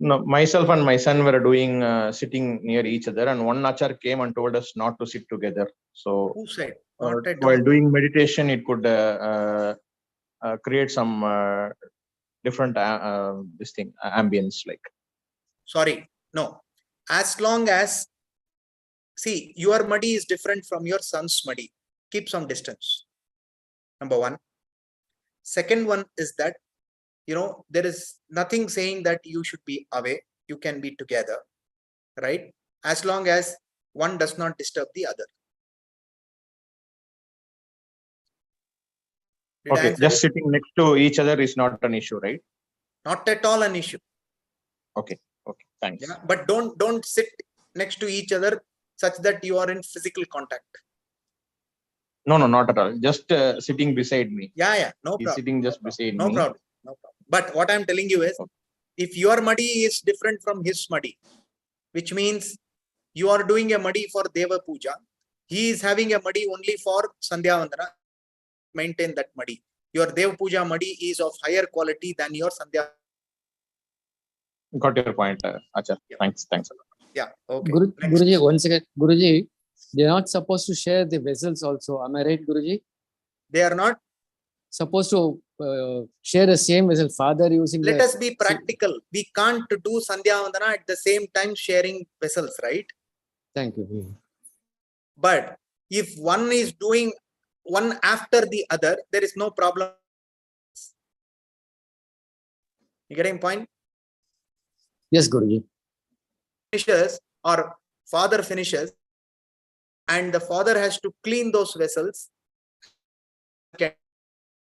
No, myself and my son were doing sitting near each other, and one Achar came and told us not to sit together. So, who said? Not at while all. doing meditation, it could create some different ambience, like. Sorry, no. As long as, see, your muddy is different from your son's muddy. Keep some distance. Number one. Second one is that, there is nothing saying that you should be away. You can be together, right? As long as one does not disturb the other. Okay, just sitting next to each other is not an issue, right? Not at all an issue. Okay, thanks. Yeah, but don't sit next to each other such that you are in physical contact. No, not at all. Just sitting beside me. Yeah, no problem. He's sitting just beside me. No problem. But what I'm telling you is, if your muddy is different from his muddy, which means you are doing a muddy for Deva Puja, he is having a muddy only for Sandhya Vandana, maintain that muddy. Your Deva Puja muddy is of higher quality than your Sandhya. Got your point, Achar. Yeah. Thanks a lot. Yeah, okay. Guruji, one second. Guruji, they are not supposed to share the vessels also. Am I right, Guruji? They are not supposed to share the same vessel. Father using. Let us be practical. We can't do Sandhya Vandana at the same time sharing vessels, right? Thank you. But if one is doing one after the other, there is no problem. You getting point? Yes, Guruji. Finishes or father finishes, and the father has to clean those vessels.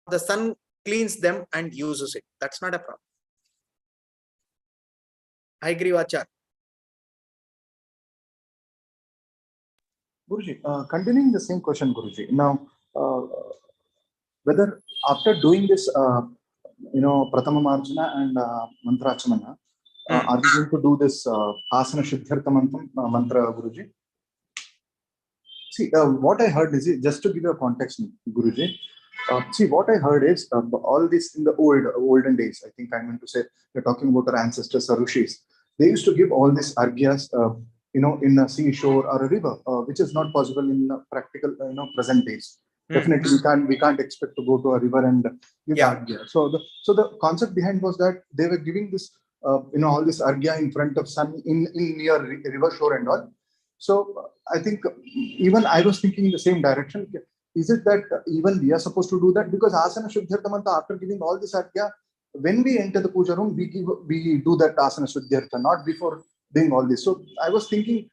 The son cleans them and uses it. That's not a problem. I agree, Vachar. Guruji, continuing the same question, Guruji. Now, whether after doing this, Pratama Marjana and Mantra Achamana, are we going to do this Asana Shuddhartha mantra, Guruji? See, what I heard is, just to give you a context, Guruji, See, what I heard is all this in the olden days. I think I meant to say we're talking about our ancestors, or rishis. They used to give all these argyas, in a seashore or a river, which is not possible in practical, present days. Definitely, we can't expect to go to a river and give argya. So the concept behind was that they were giving this, all this argya in front of sun in near river shore and all. So I think even I was thinking in the same direction. Is it that even we are supposed to do that? Because asana shuddhyartha, after giving all this argya, when we enter the puja room, we do that asana shuddhyartha, not before doing all this. So I was thinking,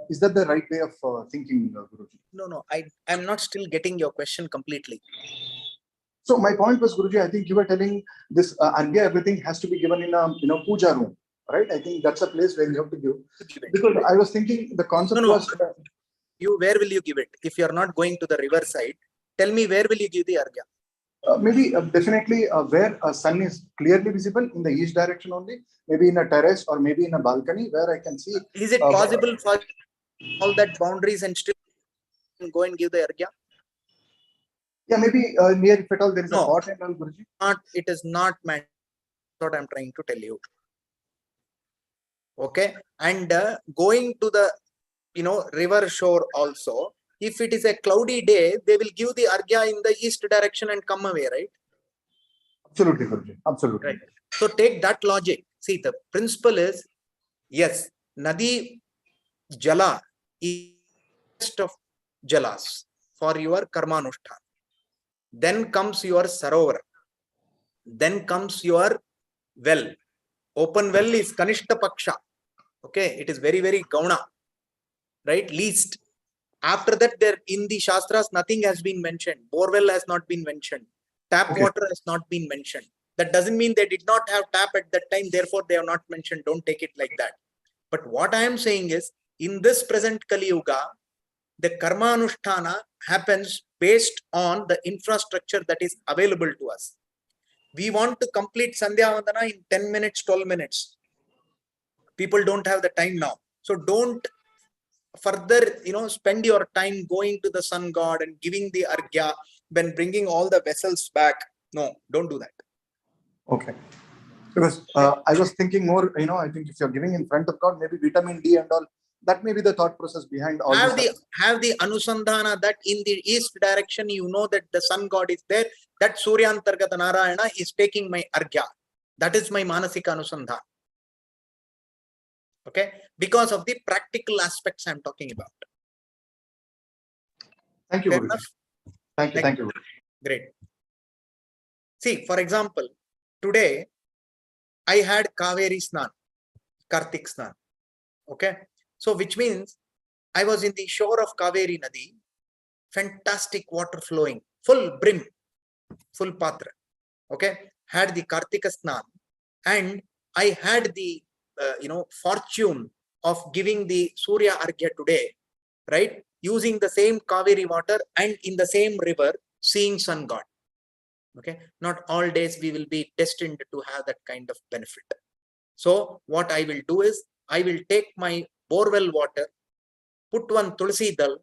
is that the right way of thinking, Guruji? No, I'm not still getting your question completely. So my point was, Guruji, I think you were telling this argya, everything has to be given in a puja room, right? I think that's a place where you have to give. Because I was thinking the concept was. Where will you give it? If you are not going to the river side, tell me where will you give the argya? Maybe definitely where a sun is clearly visible in the east direction only, maybe in a terrace or maybe in a balcony where I can see. Is it possible for all that boundaries and still go and give the argya? Yeah, maybe near, if at all there is a pot and all, Guruji. It is not meant. What I'm trying to tell you. Okay, and going to the river shore also, if it is a cloudy day, they will give the argya in the east direction and come away, right? Absolutely, Guruji. Absolutely. Right. So take that logic. See, the principle is, yes, Nadi Jala is best of Jalas for your Karmanushthan. Then comes your Sarovar. Then comes your well. Open well is Kanishta Paksha. Okay, it is very, very Gauna. Right, least. After that, there in the Shastras, nothing has been mentioned. Borewell has not been mentioned. Tap water has not been mentioned. That doesn't mean they did not have tap at that time, therefore they have not mentioned. Don't take it like that. But what I am saying is, in this present Kali Yuga, the Karma Anushtana happens based on the infrastructure that is available to us. We want to complete Sandhya Vandana in 10 minutes, 12 minutes. People don't have the time now. So don't further, spend your time going to the sun god and giving the argya, when bringing all the vessels back. No, don't do that. Okay. Because I was thinking more, I think if you're giving in front of God, maybe vitamin D and all, that may be the thought process behind all have the anusandhana that in the east direction, that the sun god is there, that Suryantargata Narayana is taking my argya. That is my manasika anusandhana. Okay, because of the practical aspects I'm talking about. Thank you, Guruji. Thank you. Great. See, for example, today I had Kaveri Snan, Kartik Snan. Okay, so which means I was in the shore of Kaveri Nadi, fantastic water flowing, full brim, full patra. Okay, had the Kartika Snan, and I had the fortune of giving the Surya Argya today, right? Using the same Kaveri water and in the same river, seeing sun god. Okay, not all days we will be destined to have that kind of benefit. So what I will do is, I will take my borewell water, put one Tulsi Dal,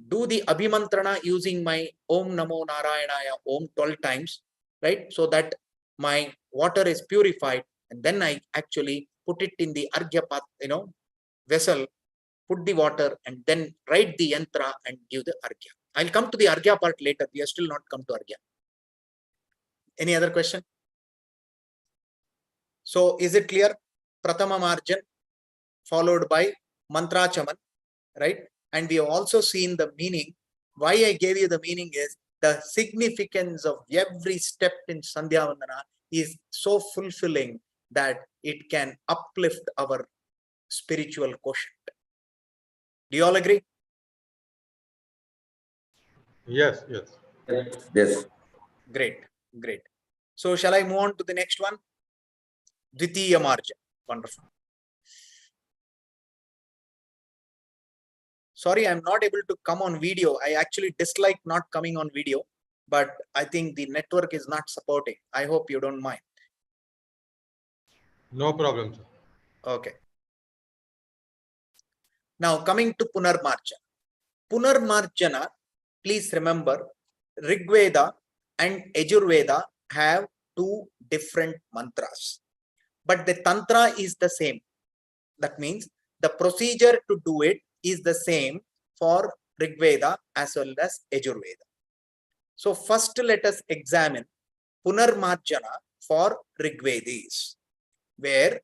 do the Abhimantrana using my Om Namo Narayanaya Om 12 times, right? So that my water is purified, and then I actually put it in the Argya vessel, put the water, and then write the yantra and give the Argya. I'll come to the Argya part later. We have still not come to Argya. Any other question? So is it clear? Pratama Marjan followed by Mantra Chaman, right? And we have also seen the meaning. Why I gave you the meaning is the significance of every step in Sandhya Vandana is so fulfilling that it can uplift our spiritual quotient. Do you all agree? Yes. Yes. Great. So shall I move on to the next one? Dvitiya Marja. Wonderful. Sorry, I'm not able to come on video. I actually dislike not coming on video, but I think the network is not supporting. I hope you don't mind. No problem, sir. Okay. Now coming to Punarmarjana. Punarmarjana, please remember Rigveda and Yajurveda have two different mantras, but the tantra is the same. That means the procedure to do it is the same for Rigveda as well as Yajurveda. So first let us examine Punarmarjana for Rigvedis, where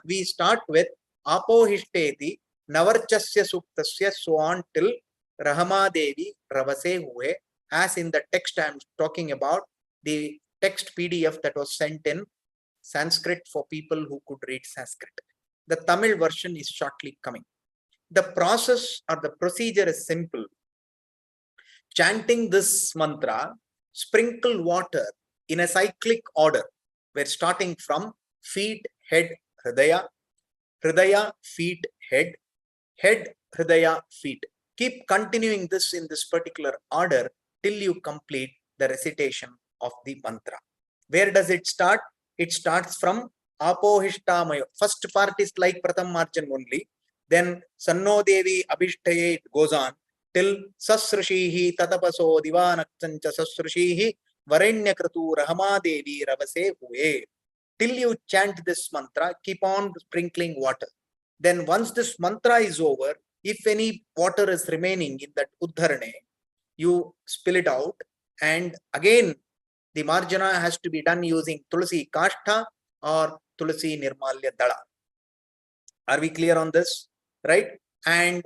we start with Apohishteti Navarchasya Suktasya so on till Rahamadevi Ravase Hue. As in the text I am talking about, the text PDF that was sent in Sanskrit for people who could read Sanskrit. The Tamil version is shortly coming. The process or the procedure is simple. Chanting this mantra, sprinkle water in a cyclic order. We're starting from feet, head, hridaya, hridaya, feet, head, head, hridaya, feet. Keep continuing this in this particular order till you complete the recitation of the mantra. Where does it start? It starts from Apohishtamayo. First part is like Pratham Marjan only. Then Sanno Devi Abhishtaye, it goes on till Sasrishihi Tatapaso Divanaktancha Sasrishihi Varenyakratu Rahama Devi Ravase Hue. Till you chant this mantra, keep on sprinkling water. Then once this mantra is over, if any water is remaining in that Uddharane, you spill it out, and again the marjana has to be done using Tulsi Kashtha or Tulsi Nirmalya Dala. Are we clear on this? Right? And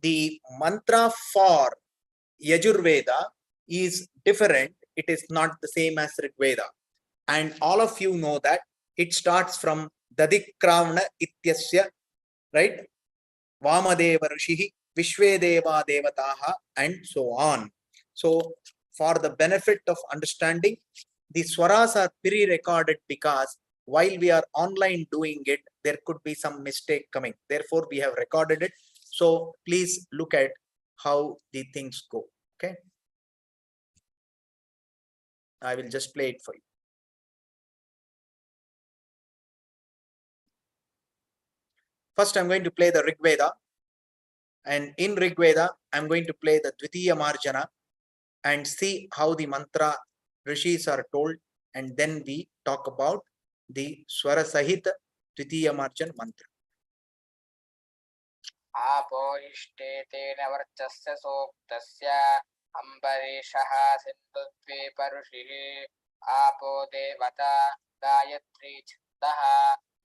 the mantra for Yajurveda is different. It is not the same as Rigveda. And all of you know that it starts from Dadikravana Ityasya, right? Vamadeva Rishihi, Vishvedeva Devataha, and so on. So, for the benefit of understanding, the swaras are pre-recorded because while we are online doing it, there could be some mistake coming. Therefore, we have recorded it. So, please look at how the things go. Okay. I will just play it for you. First, I'm going to play the Rigveda. And in Rigveda, I'm going to play the Dvitiya Marjana and see how the mantra rishis are told. And then we talk about the Swara Sahita Dvitiya Marjan mantra. Apohishtete Navarchasya Soktasya Ambarishaha Sindhudviparushihi Apo Devata Gayatri Chittaha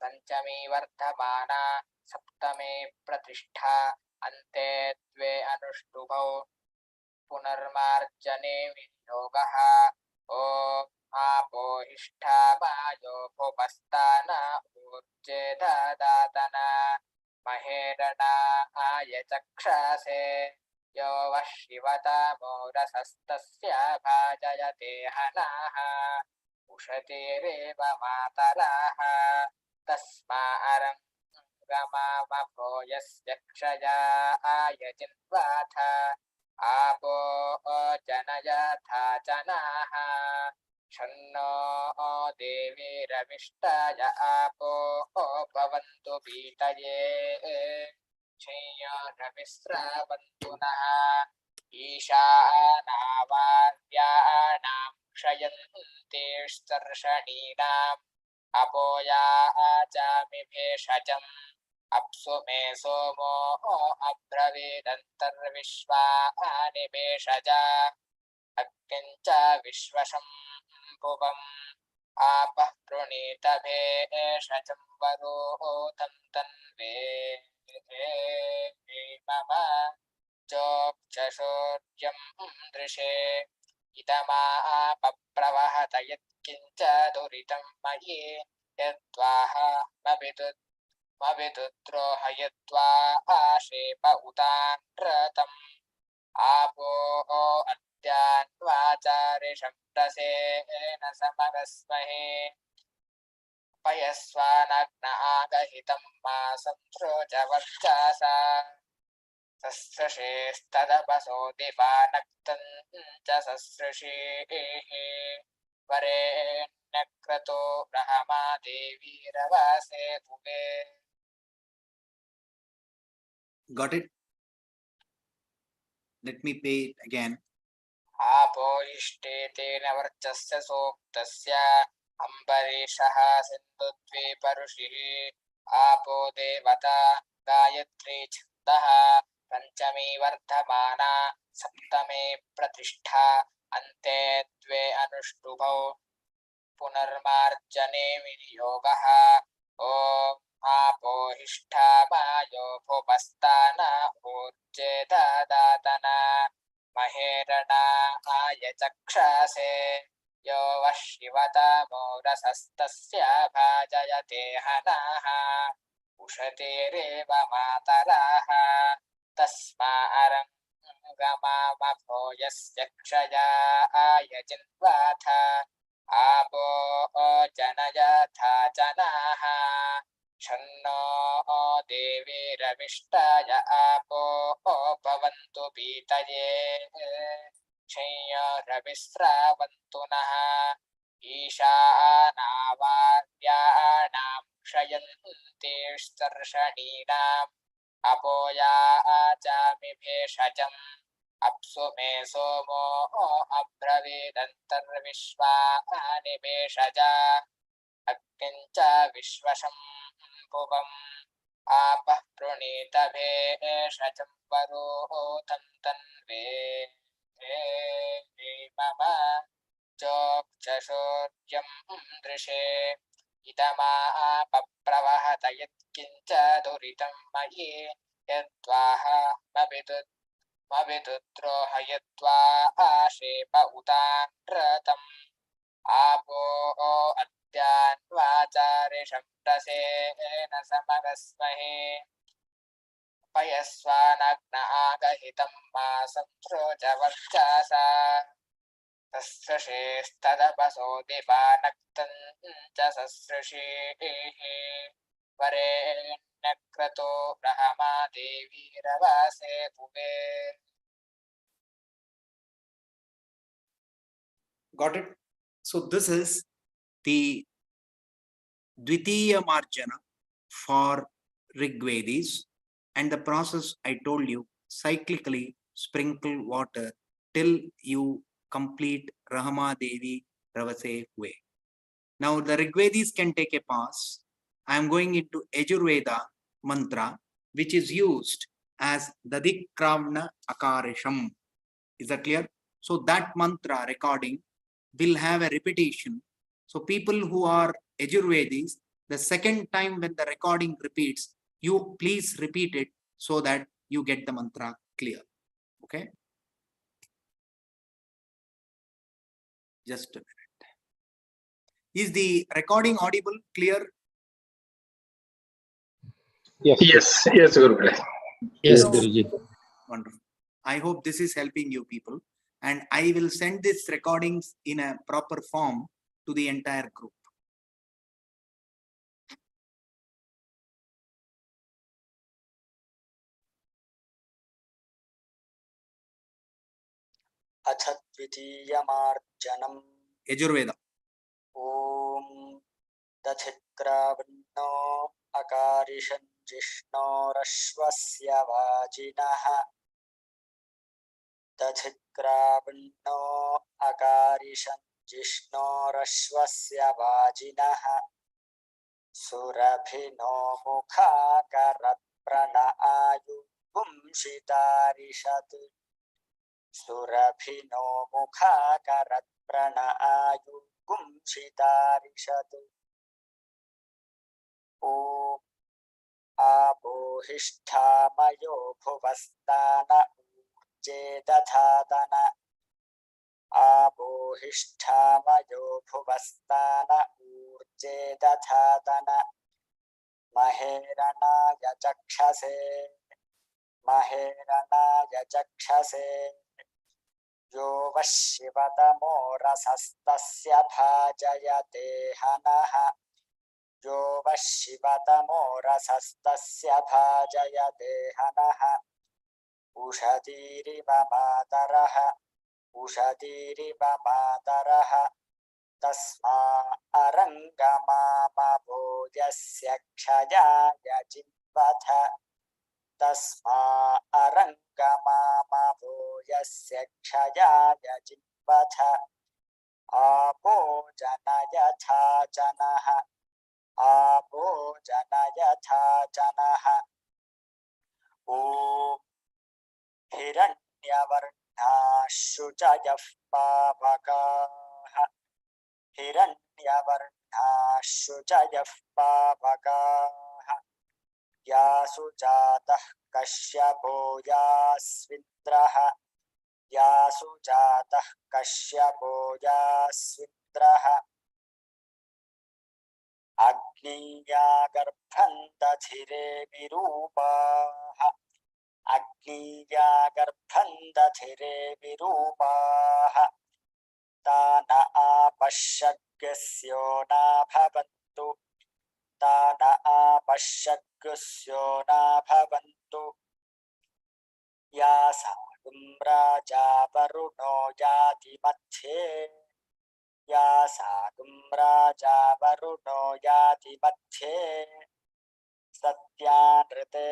Panchami Vardhamana Saptame Pratishtha Ante Dve Anuštubhau Punarmarjane Vinyogaha Om Apohishtha Mayo Bhupastana Urjeda Dadana Maherana Ayachakshase Yo Vashivata Morasastasya Bhajayate Hanaha Ushate Reva Mataraha Tasma Aram Gama Mapoyas Yakshaya Ayajinvatha Apo Janayatha Janaha Shanno Devi Ravishtaya Apo Bhavantu Bitaye Chaya Ravisravantunaha Ishanavadyānaṁ Kshayantirsarshanīnaṁ Apoya Achami Bheshajam Apsu Me Somo Abhravidantar Vishva Anibeshaja Akkincha Vishvasham Bhuvam Apah Prunita Bheshajam Varotam Tanve Mama Jok Chashoryam Drishe Idama Papravahata Yatkincha Duritam Maye Yadvaha Mabidutro Hayatva Ashepa Utan Ratam Apo Adyan Vachare Shamtase Nasamagasmahe Payasvanagna Agahitam Masantro Javarchasa Sasrashe Stadabaso Devanaktan Jasasrashe Vare Nakrato Rahama Devi Ravase Hube. Got it? Let me play it again. आपो इष्टे तेन वर्चस्य सोक्तस्य अम्बरीषः सिन्धुद्वीपऋषिः आपो देवता गायत्री छन्दः पञ्चमी वर्धमाना सप्तमे प्रतिष्ठा अन्ते द्वे अनुष्टुभौ पुनर्मार्जने विनियोगः ॐ आपो हिष्ठा मायो भुवस्ताना ऊर्जे ददातन महेरणाय चक्षासे यो वः शिवतमो रसस्तस्य भाजयते हनः उषतेरेव मातरः तस्मा अरङ्गमामभो यस्य क्षयाय जिन्वाथ आपो जनयथा जनाः शन्नो देवीरविष्टाय आपो भवन्तु पीतये शय्योरविस्रावन्तु नः ईशानावार्याणां क्षयन्तीर्षणीनाम् अपोयाचामि भेषजम् अप्सु मे सोमो अब्रवीदन्तर्विश्वानि भेषजा अग्निं च विश्वशम्भुवम् आपः प्रणीत भेषजं वरोतं तन्वे मम चोक्षशोर्यं दृशे इदमापप्रवहत यत्किञ्च दुरितं मयि यद्वाहमविदुद्रोहयत्वा आशेप उतान्रतम् आपो अद्यान्वाचारिषं रसेन समगस्महे पयस्वानग्न आगहितं मा संसृजवर्चसा ससृषेस्तदपसो दिवानक्तं च ससृषेः वरेण्यक्रतो Brahma देवीरवासे भुवे. Got it? So this is the Dvitiya Marjana for Rigvedis, and the process I told you, cyclically sprinkle water till you complete Rahama Devi Ravase way. Now the Rigvedis can take a pause. I am going into Yajurveda mantra, which is used as Dadikravna Akarisham. Is that clear? So that mantra recording will have a repetition. So people who are Yajurvedis, the second time when the recording repeats, you please repeat it so that you get the mantra clear. Okay. Just a minute. Is the recording audible, clear? Yes, Guru. Yes, Guruji. Wonderful. I hope this is helping you people, and I will send this recordings in a proper form to the entire group. अथ द्वितीयमार्जनम् Yajurveda. ॐ दधिक्रावन्नो अकारिषं जिष्णोरश्वस्य वाजिनः दधिक्रावन्नो अकारिषं जिष्णोरश्वस्य वाजिनः सुरभिनो मुखाकरत्प्रण आयुपुंसितारिषत् सुरभिनो मुखाकरत्प्रण आयुपुंसितारिषत् ॐ आपोहिष्ठामयो भुवस्तान ऊर्जे दधातन आपोहिष्ठामयो भुवस्तान ऊर्जे दधातन महेरणाय चक्षसे यो वः शिवतमो रसस्तस्य भाजयते हनः यो वः शिवतमो रसस्तस्य भाजयते हनः उषतीरिव मातरः तस्मा अरङ्गमामभो यस्य क्षयाय जिन्वथ tasma arangamamavo yasya kshayaya jitvatha apo janaya chanaha apo janaya chanaha om hiranyavarnashujayah pavakaha हिरण्यवर्णशुचयः पावकाः यासु जातः कश्यपो यास्विन्द्रः यासु जातः कश्यपो यास्विन्द्रः अग्निया गर्भं दधिरे विरूपाः अग्निया गर्भं दधिरे विरूपाः तान आपश्यग्स्यो न भवन्तु तान आपश्यग्स्यो न भवन्तु या सागं राजा वरुणो याति मध्ये या सागं राजा वरुणो याति मध्ये सत्यानृते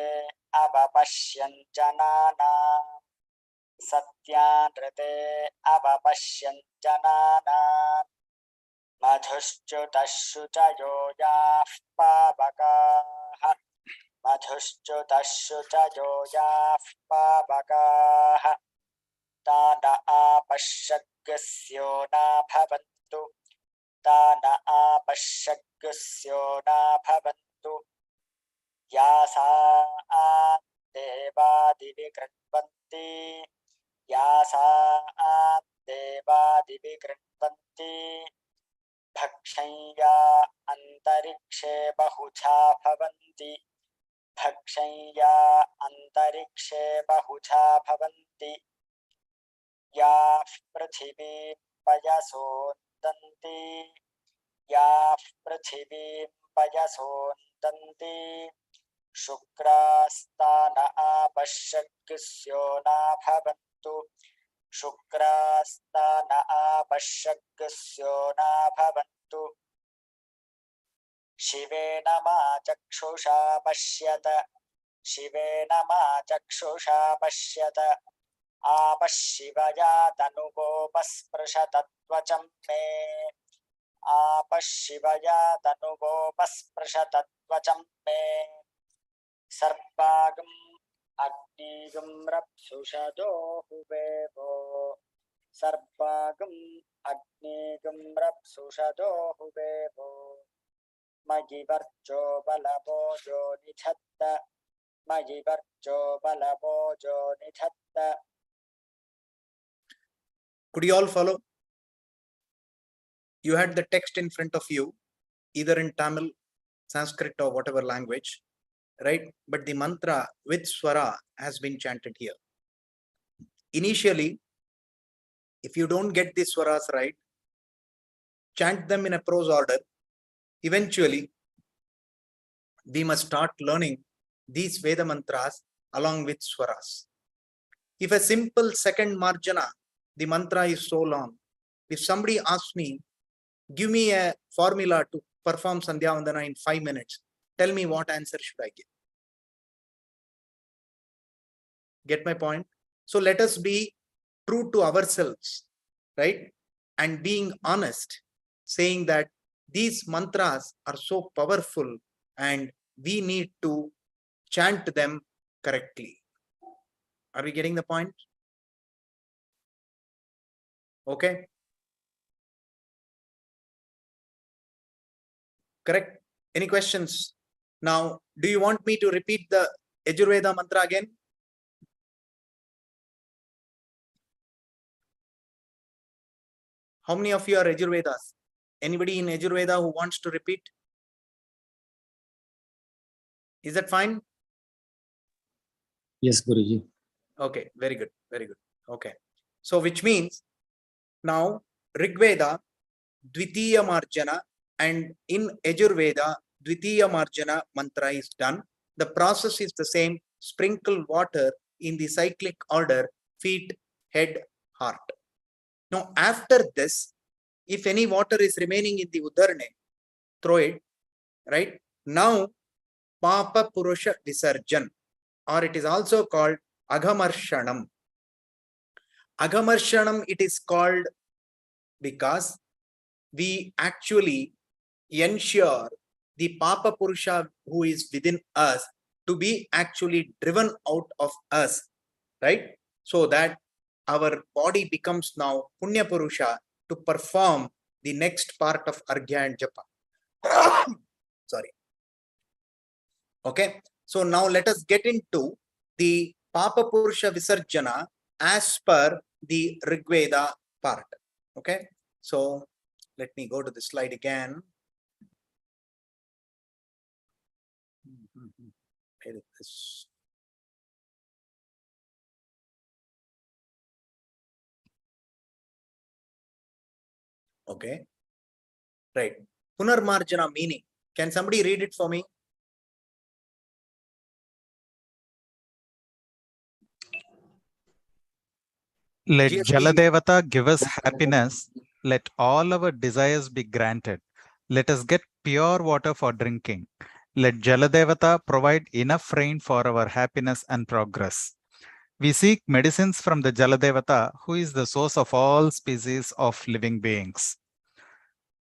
अवपश्यन् जनानाम् सत्यानृते अवपश्यन् जनानाम् मधुश्च्युतशुचयो याः पावकाः मधुश्च्युतशुचयो याः पावकाः तान आपश्यग्स्यो न भवन्तु तान आपश्यग्स्यो न भवन्तु या सा देवादिविकृण्वन्ति या सा देवादिविकृण्वन्ति भक्षय्या अन्तरिक्षे बहुधा भवन्ति भक्षय्या अन्तरिक्षे बहुधा भवन्ति याः पृथिवीं पयसोन्दन्ति याः पृथिवीं पयसोन्दन्ति शुक्रास्तान आपश्यग्स्यो न भवन्तु शुक्रास्तान आपश्यग्स्यो न भवन्तु शिवेन मा चक्षुषा पश्यत शिवेन मा चक्षुषा पश्यत आपशिवया तनुवोपस्पृशतत्वचं मे आपशिवया तनुवोपस्पृशतत्वचं मे सर्पागम् अग्निगं रप्सुषदो हुवेवो सर्पागम् अग्निगं रप्सुषदो हुवेवो मयि वर्चो बलमोजो निधत्त मयि वर्चो बलमोजो निधत्त. Could you all follow? You had the text in front of you, either in Tamil, Sanskrit or whatever language, right? But the mantra with swara has been chanted here. Initially, if you don't get the swaras right, chant them in a prose order. Eventually, we must start learning these Veda mantras along with swaras. If a simple second marjana, the mantra is so long. If somebody asks me, give me a formula to perform Sandhya Vandana in 5 minutes, tell me what answer should I give. Get my point? So let us be true to ourselves, right? And being honest, saying that these mantras are so powerful and we need to chant them correctly. Are we getting the point? Okay. Correct. Any questions? Now, do you want me to repeat the Yajurveda mantra again? How many of you are Yajurvedas? Anybody in Yajurveda who wants to repeat? Is that fine? Yes, Guruji. Okay, very good, very good. Okay. So which means now Rigveda, Dvitiya Marjana, and in Yajurveda, Dvitiya Marjana mantra is done. The process is the same. Sprinkle water in the cyclic order, feet, head, heart. Now, after this, if any water is remaining in the Udarne, throw it, right? Now, Papa Purusha Visarjan. or it is also called Agamarshanam. Agamarshanam it is called because we actually ensure the Papa Purusha who is within us to be actually driven out of us, right? So that our body becomes now Punya Purusha to perform the next part of Arghya and Japa. Sorry. Okay. So now let us get into the Papa Purusha Visarjana as per the Rigveda part. Okay. So let me go to the slide again. Where is this? Okay. Right. Punarmarjana meaning. Can somebody read it for me? Let GST. Jaladevata give us happiness. Let all our desires be granted. Let us get pure water for drinking. Let Jaladevata provide enough rain for our happiness and progress. We seek medicines from the Jaladevata, who is the source of all species of living beings.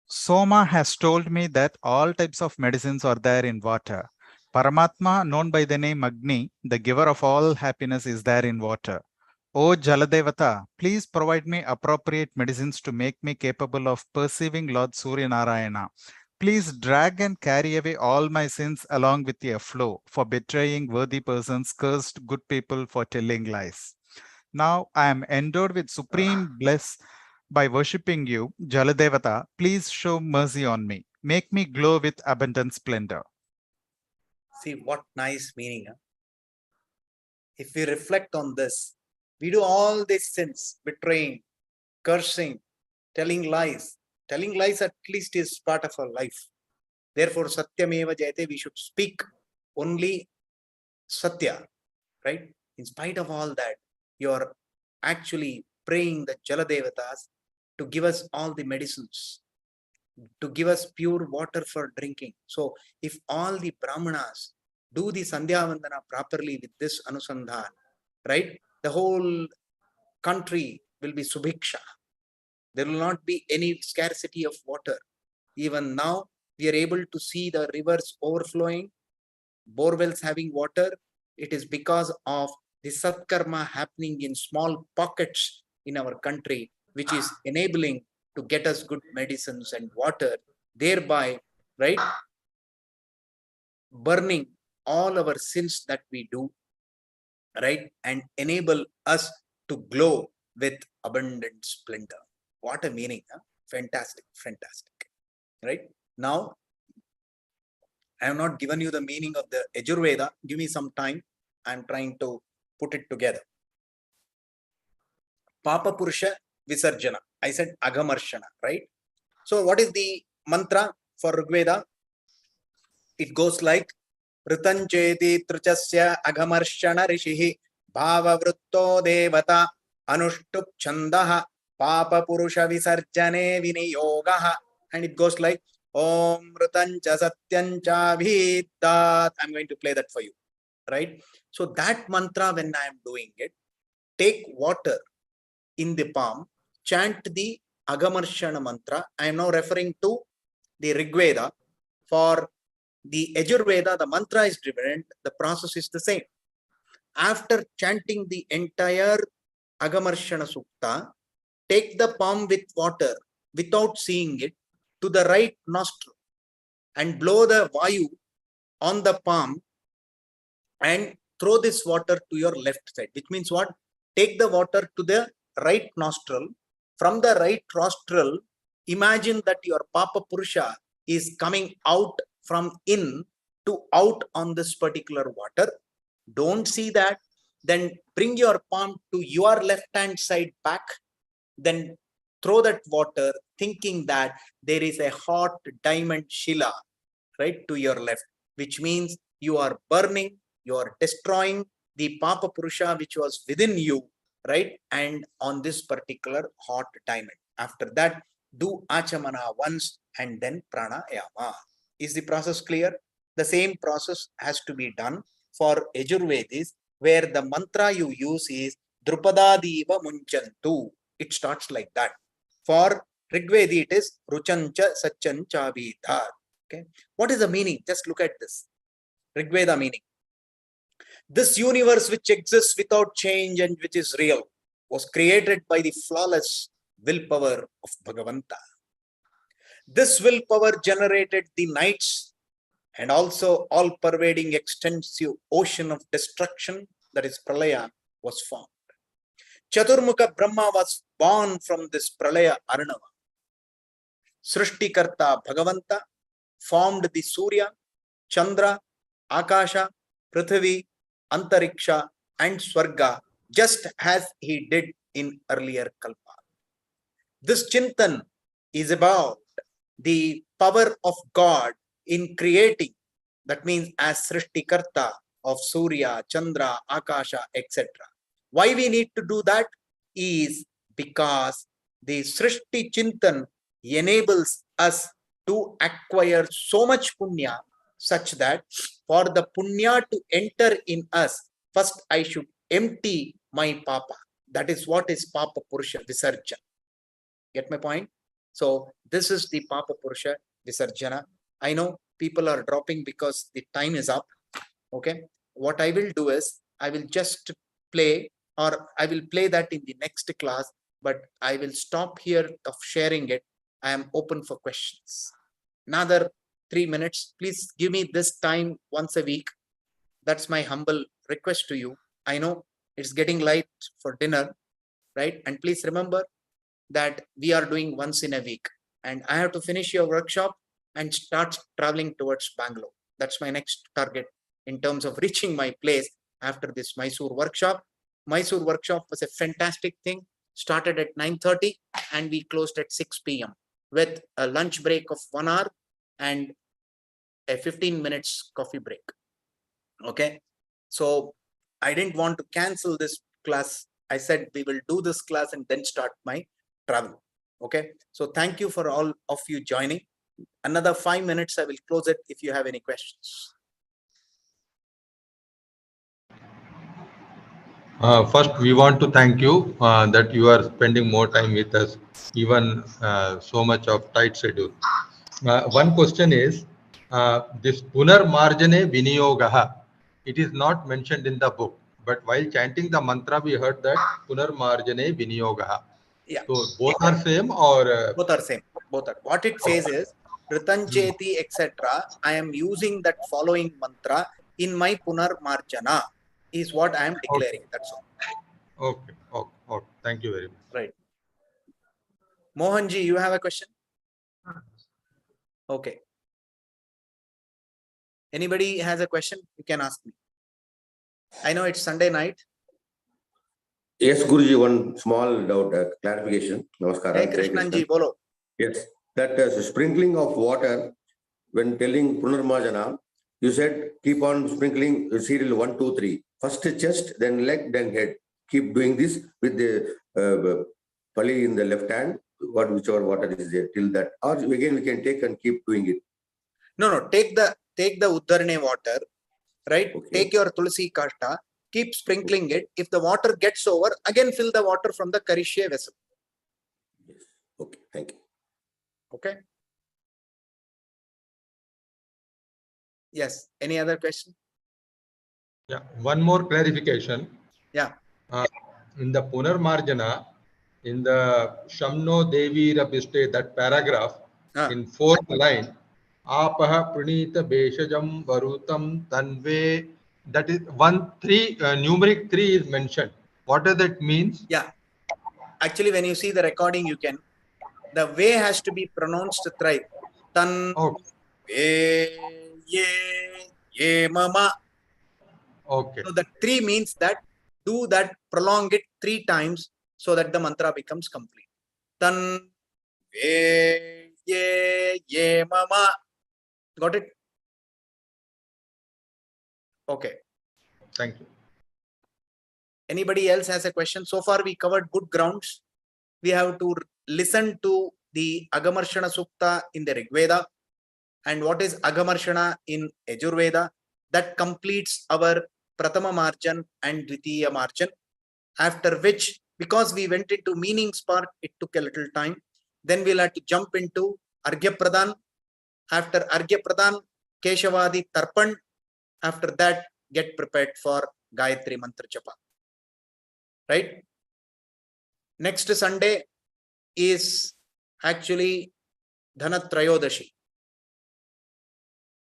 Soma has told me that all types of medicines are there in water. Paramatma, known by the name Agni, the giver of all happiness, is there in water. O Jaladevata, please provide me appropriate medicines to make me capable of perceiving Lord Surya Narayana. Please drag and carry away all my sins along with your flow for betraying worthy persons, cursed good people for telling lies. Now I am endowed with supreme bliss by worshipping you, Jaladevata. Please show mercy on me. Make me glow with abundant splendor. See what nice meaning. Huh? If we reflect on this, we do all these sins, betraying, cursing, telling lies. Telling lies at least is part of our life. Therefore, Satyameva Jayate, we should speak only Satya, right? In spite of all that, you're actually praying the Jaladevatas to give us all the medicines, to give us pure water for drinking. So if all the Brahmanas do the Sandhya Vandana properly with this Anusandhan, right? The whole country will be Subhiksha. There will not be any scarcity of water. Even now, we are able to see the rivers overflowing, borewells having water. It is because of the Satkarma happening in small pockets in our country, which is enabling to get us good medicines and water, thereby, right, burning all our sins that we do, right, and enable us to glow with abundant splendor. What a meaning, huh? Fantastic, fantastic, right? Now, I have not given you the meaning of the Yajurveda. Give me some time. I'm trying to put it together. Papa Purusha Visarjana. I said Agamarshana, right? So what is the mantra for Rigveda? It goes like Ritancheti Trichasya Agamarshana Rishihi Bhava Vrutto Devata Anushtup Chandaha Papa Purusha Visarjane Viniyogaha. And it goes like Om Ritancha Satyancha Bhitat. I'm going to play that for you, right? So that mantra, when I am doing it, take water in the palm, chant the Agamarshana mantra. I am now referring to the Rigveda. For the Yajurveda, the mantra is different, the process is the same. After chanting the entire Agamarshana Sukta, take the palm with water without seeing it to the right nostril and blow the Vayu on the palm and throw this water to your left side, which means what? Take the water to the right nostril. From the right nostril, imagine that your Papa Purusha is coming out from in to out on this particular water. Don't see that. Then bring your palm to your left hand side back. Then throw that water, thinking that there is a hot diamond Shila right to your left, which means you are burning, you are destroying the Papa Purusha which was within you, right? And on this particular hot diamond. After that, do Achamana once and then Pranayama. Is the process clear? The same process has to be done for Yajurvedis, where the mantra you use is Drupadadiva Munchantu. It starts like that. For Rigvedi, it is Ruchancha Sachancha Vidha. Okay. What is the meaning? Just look at this. Rigveda meaning. This universe which exists without change and which is real was created by the flawless willpower of Bhagavanta. This willpower generated the nights and also all-pervading extensive ocean of destruction, that is Pralaya, was formed. Chaturmukha Brahma was born from this Pralaya Arnava. Srishtikarta Bhagavanta formed the Surya, Chandra, Akasha, Prithvi, Antariksha and Swarga just as he did in earlier Kalpa. This Chintan is about the power of God in creating, that means as Srishtikarta of Surya, Chandra, Akasha, etc. Why we need to do that is because the Srishti Chintan enables us to acquire so much punya such that for the punya to enter in us, first I should empty my papa. That is what is Papa Purusha Visarjana. Get my point? So this is the Papa Purusha Visarjana. I know people are dropping because the time is up. Okay. What I will do is I will just play, or I will play that in the next class, but I will stop here of sharing it. I am open for questions. Another 3 minutes. Please give me this time once a week. That's my humble request to you. I know it's getting late for dinner, right? And please remember that we are doing once in a week, and I have to finish your workshop and start traveling towards Bangalore. That's my next target in terms of reaching my place after this Mysore workshop. Mysore workshop was a fantastic thing. Started at 9:30 and we closed at 6 p.m. with a lunch break of 1 hour and a 15 minutes coffee break. Okay. So I didn't want to cancel this class. I said we will do this class and then start my travel. Okay. So thank you for all of you joining. Another 5 minutes, I will close it if you have any questions. First, we want to thank you that you are spending more time with us, even so much of tight schedule. One question is, this Punar Marjane Viniyogaha, it is not mentioned in the book, but while chanting the mantra, we heard that Punar Marjane Viniyogaha. Yeah. So both are same, or? Both are same. Both are. What it says is, Ritancheti, etc. I am using that following mantra in my Punar Marjana is what I am declaring. Okay. That's all. Okay. Okay. Thank you very much. Right. Mohanji, you have a question? Okay. Anybody has a question? You can ask me. I know it's Sunday night. Yes, Guruji, one small doubt, clarification. Namaskaram. Hey, Krishnanji, bolo. Yes, that sprinkling of water when telling Punarmajana, you said keep on sprinkling serial 1, 2, 3. First chest, then leg, then head. Keep doing this with the pali in the left hand, whichever water is there till that. Or again we can take and keep doing it. No. Take the Uddharane water, right? Okay. Take your Tulsi Kashta, keep sprinkling it. If the water gets over, again fill the water from the Karishya vessel. Yes. Okay, thank you. Okay. Yes. Any other question? Yeah. One more clarification. Yeah. In the Punar Marjana, in the Shamno Devi Rabiste, that paragraph, in 4th line, Apaha Pranita Beshajam Varutam Tanve, that is 1-3, numeric 3 is mentioned. What does that mean? Yeah. Actually, when you see the recording, the way has to be pronounced thrice. Tan, ye, mama. Okay. So the 3 means that do that, prolong it 3 times so that the mantra becomes complete. Tan, ye, mama. Got it? Okay. Thank you. Anybody else has a question? So far, we covered good grounds. We have to listen to the Agamarshana Sukta in the Rigveda and what is Agamarshana in Yajurveda. that completes our Pratama Marjan and Dvitiya Marjan. After which, because we went into meanings part, it took a little time. Then we'll have to jump into Arghya Pradhan. After Arghya Pradhan, Keshavadi Tarpan. After that, get prepared for Gayatri Mantra Japa. Right? Next Sunday is actually Dhanatrayodashi.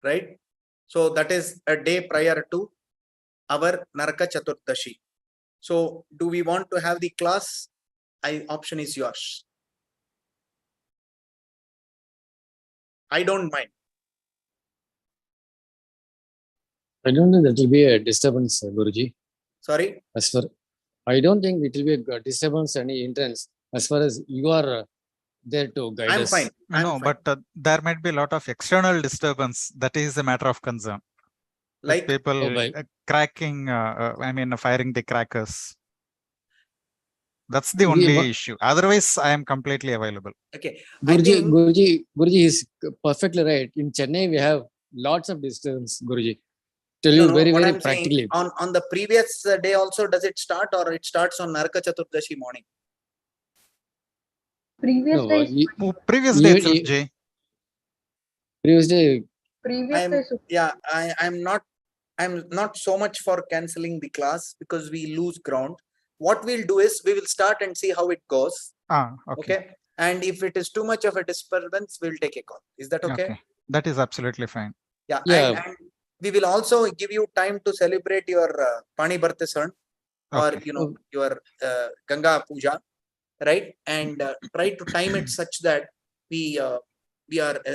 Right? So that is a day prior to our Naraka Chaturdashi. So do we want to have the class? Option is yours. I don't mind. I don't think that will be a disturbance, Guruji. Sorry? I don't think it will be a disturbance, any hindrance, as far as you are there to guide us. I'm fine. But there might be a lot of external disturbance. That is a matter of concern. Like people cracking, firing the crackers. That's the only issue. Otherwise, I am completely available. Okay. Guruji is perfectly right. In Chennai, we have lots of disturbance, Guruji. Tell you very practically. On the previous day also, does it start or it starts on Naraka Chaturdashi morning? Previous day. Previous day itself, Jay. Previous day. I'm not so much for cancelling the class because we lose ground. What we'll do is we will start and see how it goes. Okay. And if it is too much of a disturbance, we'll take a call. Is that okay? That is absolutely fine. Yeah. And we will also give you time to celebrate your Pani Bhartasan or your Ganga Puja, right? And try to time it such that we are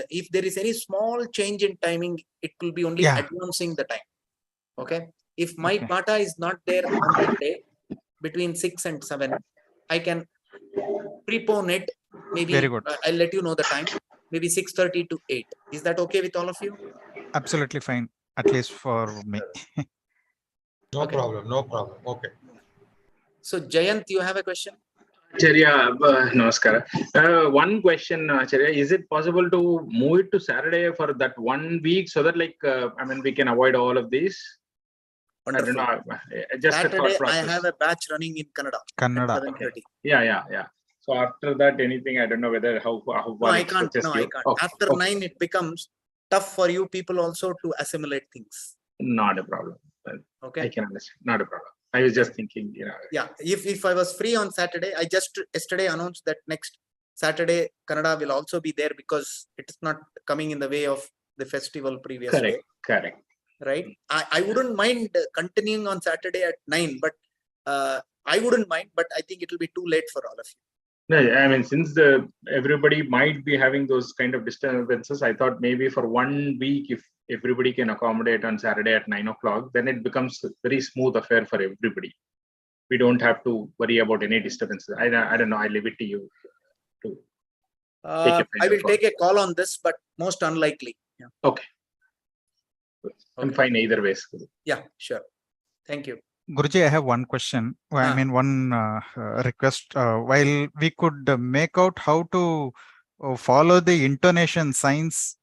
if there is any small change in timing, it will be only advancing the time. Okay. If my pata is not there on that day between 6 and 7, I can prepone it. Maybe very good. I'll let you know the time. Maybe 6:30 to 8. Is that okay with all of you? Absolutely fine. At least for me. No problem. Okay. So Jayant, you have a question? Acharya, namaskara. One question, Acharya, is it possible to move it to Saturday for that 1 week so that we can avoid all of these? Wonderful. I don't know, just Saturday, a I have a batch running in Kannada. Okay. Yeah. So after that, anything, I don't know whether how No, I can't. Okay. After 9, it becomes tough for you people also to assimilate things. Not a problem. Okay. I can understand. Not a problem. I was just thinking, Yeah. If I was free on Saturday, I just yesterday announced that next Saturday, Kannada will also be there because it is not coming in the way of the festival previous day. Correct. Right. I wouldn't mind continuing on Saturday at 9, but I wouldn't mind, but I think it will be too late for all of you. No, since everybody might be having those kind of disturbances, I thought maybe for 1 week, if everybody can accommodate on Saturday at 9 o'clock, then it becomes a very smooth affair for everybody. We don't have to worry about any disturbances. I don't know. I leave it to you to I will take a call on this, but most unlikely. Yeah. Okay. I'm fine either way. Yeah, sure. Thank you. Guruji, I have one question. One request. While we could make out how to follow the intonation signs